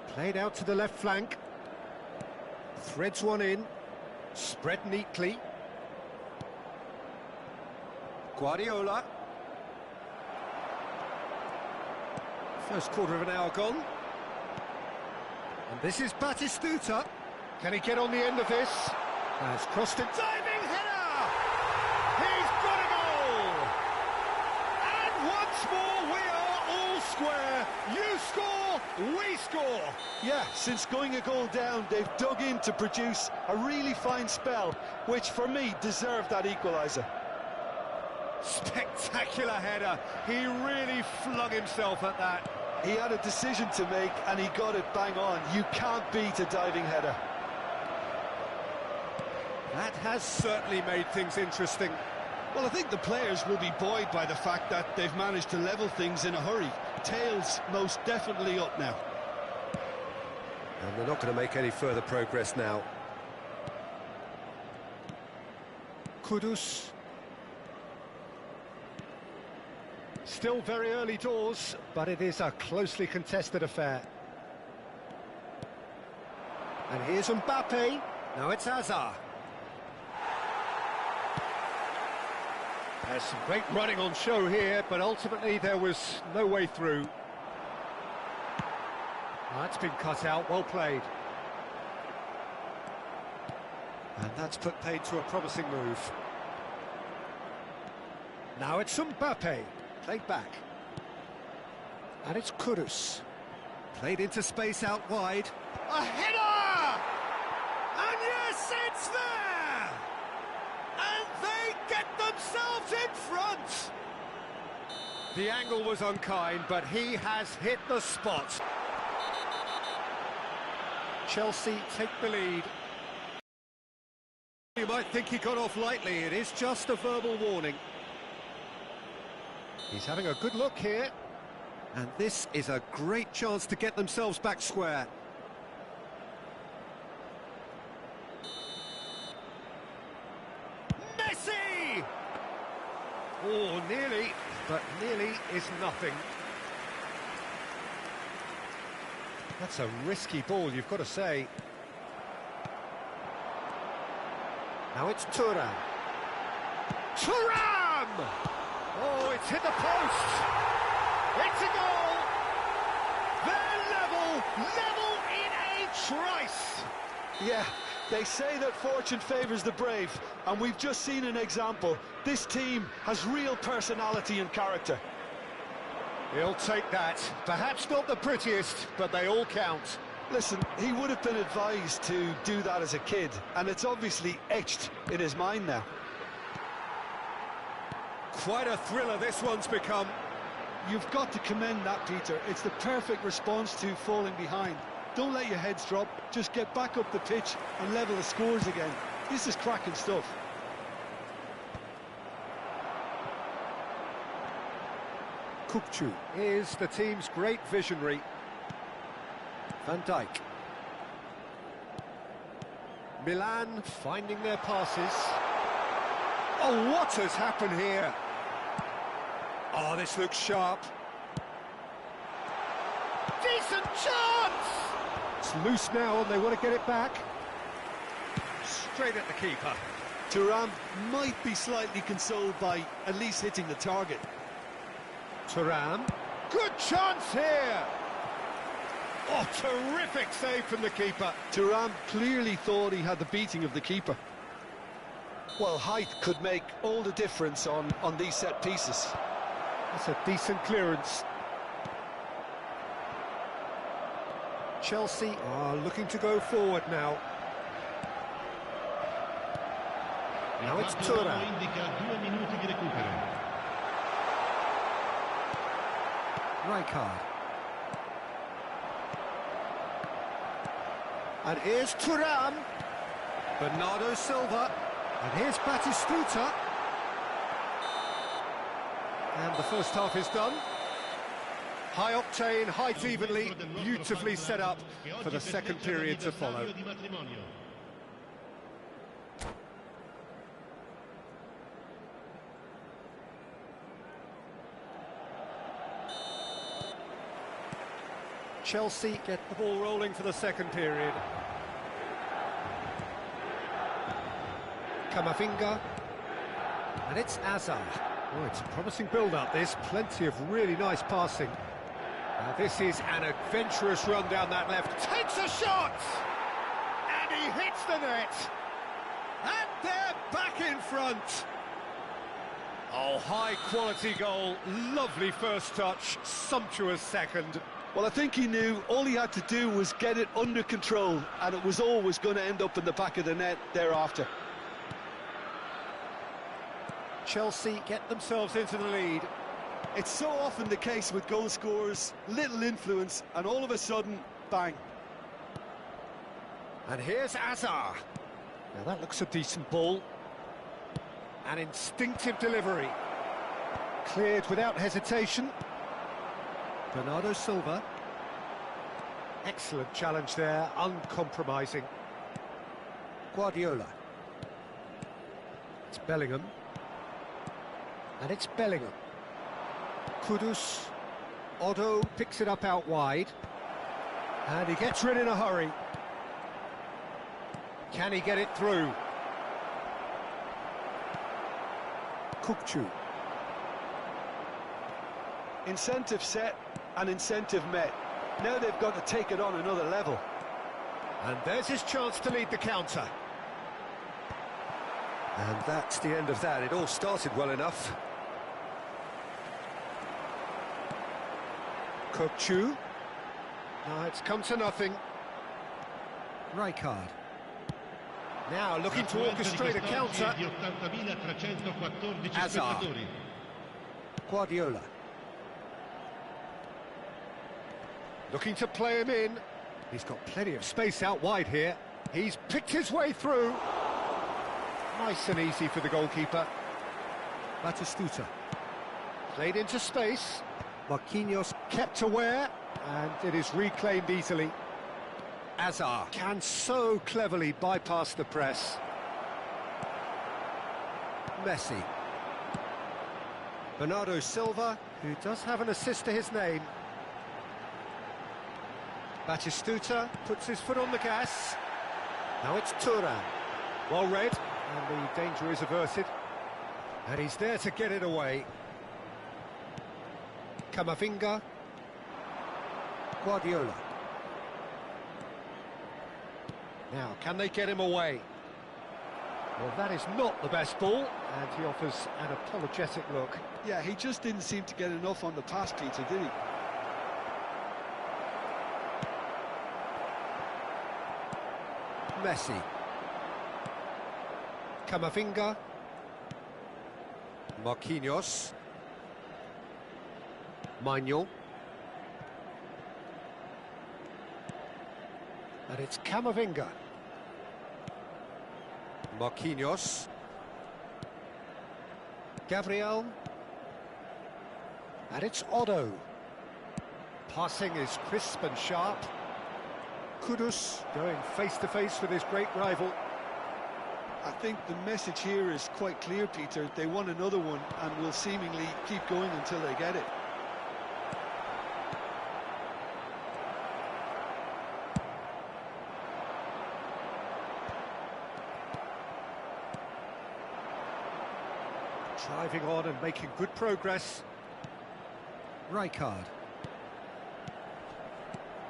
Played out to the left flank. Threads one in. Spread neatly. Guardiola. First quarter of an hour gone. And this is Batistuta. Can he get on the end of this? Has crossed it. Diving header! He's got a goal! And once more we are all square. You score, we score. Yeah, since going a goal down, they've dug in to produce a really fine spell, which for me deserved that equaliser. Spectacular header. He really flung himself at that. He had a decision to make and he got it bang on. You can't beat a diving header. That has certainly made things interesting. Well, I think the players will be buoyed by the fact that they've managed to level things in a hurry. Tails most definitely up now. And they're not going to make any further progress now. Kudus. Still very early doors, but it is a closely contested affair. And here's Mbappe. Now it's Hazard. There's some great running on show here, but ultimately there was no way through. That's been cut out, well played. And that's put paid to a promising move. Now it's Mbappe. Played back. And it's Kudus. Played into space out wide. A header! And yes, it's there! And they get themselves in front! The angle was unkind, but he has hit the spot. Chelsea take the lead. You might think he got off lightly. It is just a verbal warning. He's having a good look here. And this is a great chance to get themselves back square. Messi! Oh, nearly, but nearly is nothing. That's a risky ball, you've got to say. Now it's Thuram. Thuram! Oh, it's hit the post! It's a goal! They're level in a trice! Yeah, they say that fortune favours the brave, and we've just seen an example. This team has real personality and character. He'll take that. Perhaps not the prettiest, but they all count. Listen, he would have been advised to do that as a kid, and it's obviously etched in his mind now. Quite a thriller this one's become. You've got to commend that, Peter. It's the perfect response to falling behind. Don't let your heads drop. Just get back up the pitch and level the scores again. This is cracking stuff. Kukçu is the team's great visionary. Van Dijk. Milan finding their passes. Oh, what has happened here? Oh, this looks sharp. Decent chance! It's loose now and they want to get it back. Straight at the keeper. Thuram might be slightly consoled by at least hitting the target. Thuram. Good chance here! Oh, terrific save from the keeper. Thuram clearly thought he had the beating of the keeper. Well, height could make all the difference on these set pieces. That's a decent clearance. Chelsea are looking to go forward now. Now it's Thuram. Rijkaard. And here's Thuram. Bernardo Silva. And here's Batistuta. And the first half is done. High octane, height evenly, beautifully set up for the second period to follow. Chelsea get the ball rolling for the second period. Camavinga. And it's Azar. Oh, it's a promising build-up, this. Plenty of really nice passing. Now, this is an adventurous run down that left. Takes a shot! And he hits the net. And they're back in front. Oh, high-quality goal. Lovely first touch. Sumptuous second. Well, I think he knew all he had to do was get it under control, and it was always going to end up in the back of the net thereafter. Chelsea get themselves into the lead. It's so often the case with goal scorers, little influence, and all of a sudden, bang. And here's Azar. Now that looks a decent ball. An instinctive delivery. Cleared without hesitation. Bernardo Silva. Excellent challenge there, uncompromising. Guardiola. It's Bellingham. And it's Bellingham. Kudus. Otto picks it up out wide. And he gets rid in a hurry. Can he get it through? Kukçu. Incentive set and incentive met. Now they've got to take it on another level. And there's his chance to lead the counter. And that's the end of that. It all started well enough. Kukçu. Now it's come to nothing. Rijkaard. Now looking to orchestrate a counter. Azar. Guardiola. Looking to play him in. He's got plenty of space out wide here. He's picked his way through. Nice and easy for the goalkeeper. Batistuta. Played into space. Marquinhos kept aware, and it is reclaimed easily. Azar can so cleverly bypass the press. Messi. Bernardo Silva, who does have an assist to his name. Batistuta puts his foot on the gas. Now it's Thuram. Well read, and the danger is averted. And he's there to get it away. Camavinga. Guardiola. Now, can they get him away? Well, that is not the best ball, and he offers an apologetic look. Yeah, he just didn't seem to get enough on the pass, Peter, did he? Messi. Camavinga. Marquinhos. Manuel. And it's Camavinga. Marquinhos. Gabriel. And it's Otto. Passing is crisp and sharp. Kudus going face-to-face with his great rival. I think the message here is quite clear, Peter. They want another one and will seemingly keep going until they get it. Driving on and making good progress. Rijkaard.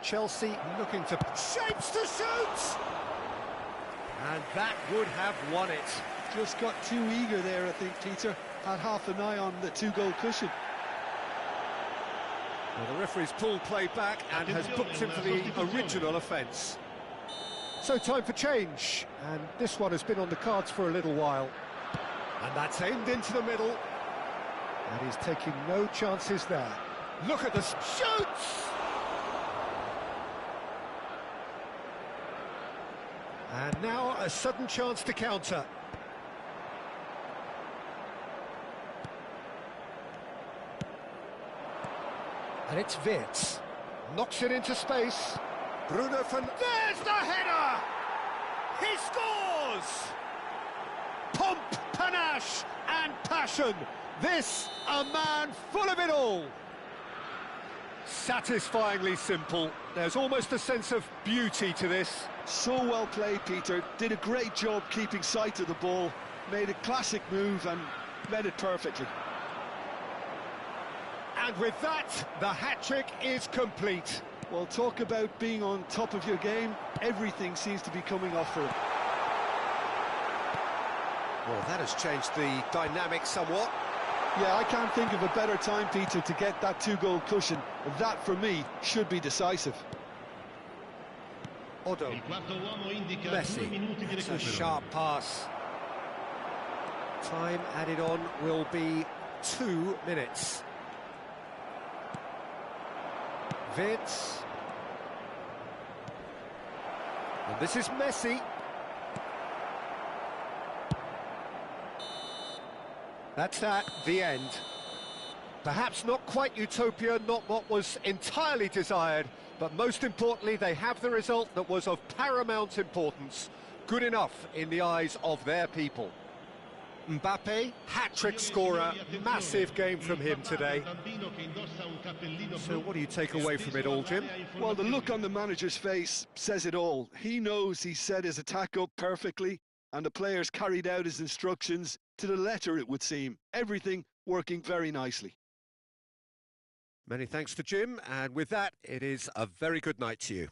Chelsea looking to... Shapes to shoot! And that would have won it. Just got too eager there, I think, Peter. Had half an eye on the two-goal cushion. Well, the referee's pulled play back and has booked him for the original offence. So time for change, and this one has been on the cards for a little while. And that's aimed into the middle. And he's taking no chances there. Look at this. Shoots! And now a sudden chance to counter. And it's Wirtz. Knocks it into space. Bruno There's the header! He scores! Pomp, panache and passion. This, a man full of it all. Satisfyingly simple. There's almost a sense of beauty to this. So well played, Peter. Did a great job keeping sight of the ball. Made a classic move and read it perfectly. And with that, the hat-trick is complete. Well, talk about being on top of your game. Everything seems to be coming off for him. Well, that has changed the dynamic somewhat. Yeah, I can't think of a better time, Peter, to get that two-goal cushion. That, for me, should be decisive. Otto. Messi. It's a sharp pass. Time added on will be 2 minutes. Wirtz. And this is Messi. That's that, the end. Perhaps not quite utopia, not what was entirely desired, but most importantly, they have the result that was of paramount importance. Good enough in the eyes of their people. Mbappe, hat-trick scorer, massive game from him today. So what do you take away from it all, Jim? Well, the look on the manager's face says it all. He knows he set his attack up perfectly, and the players carried out his instructions to the letter, it would seem. Everything working very nicely. Many thanks to Jim, and with that, it is a very good night to you.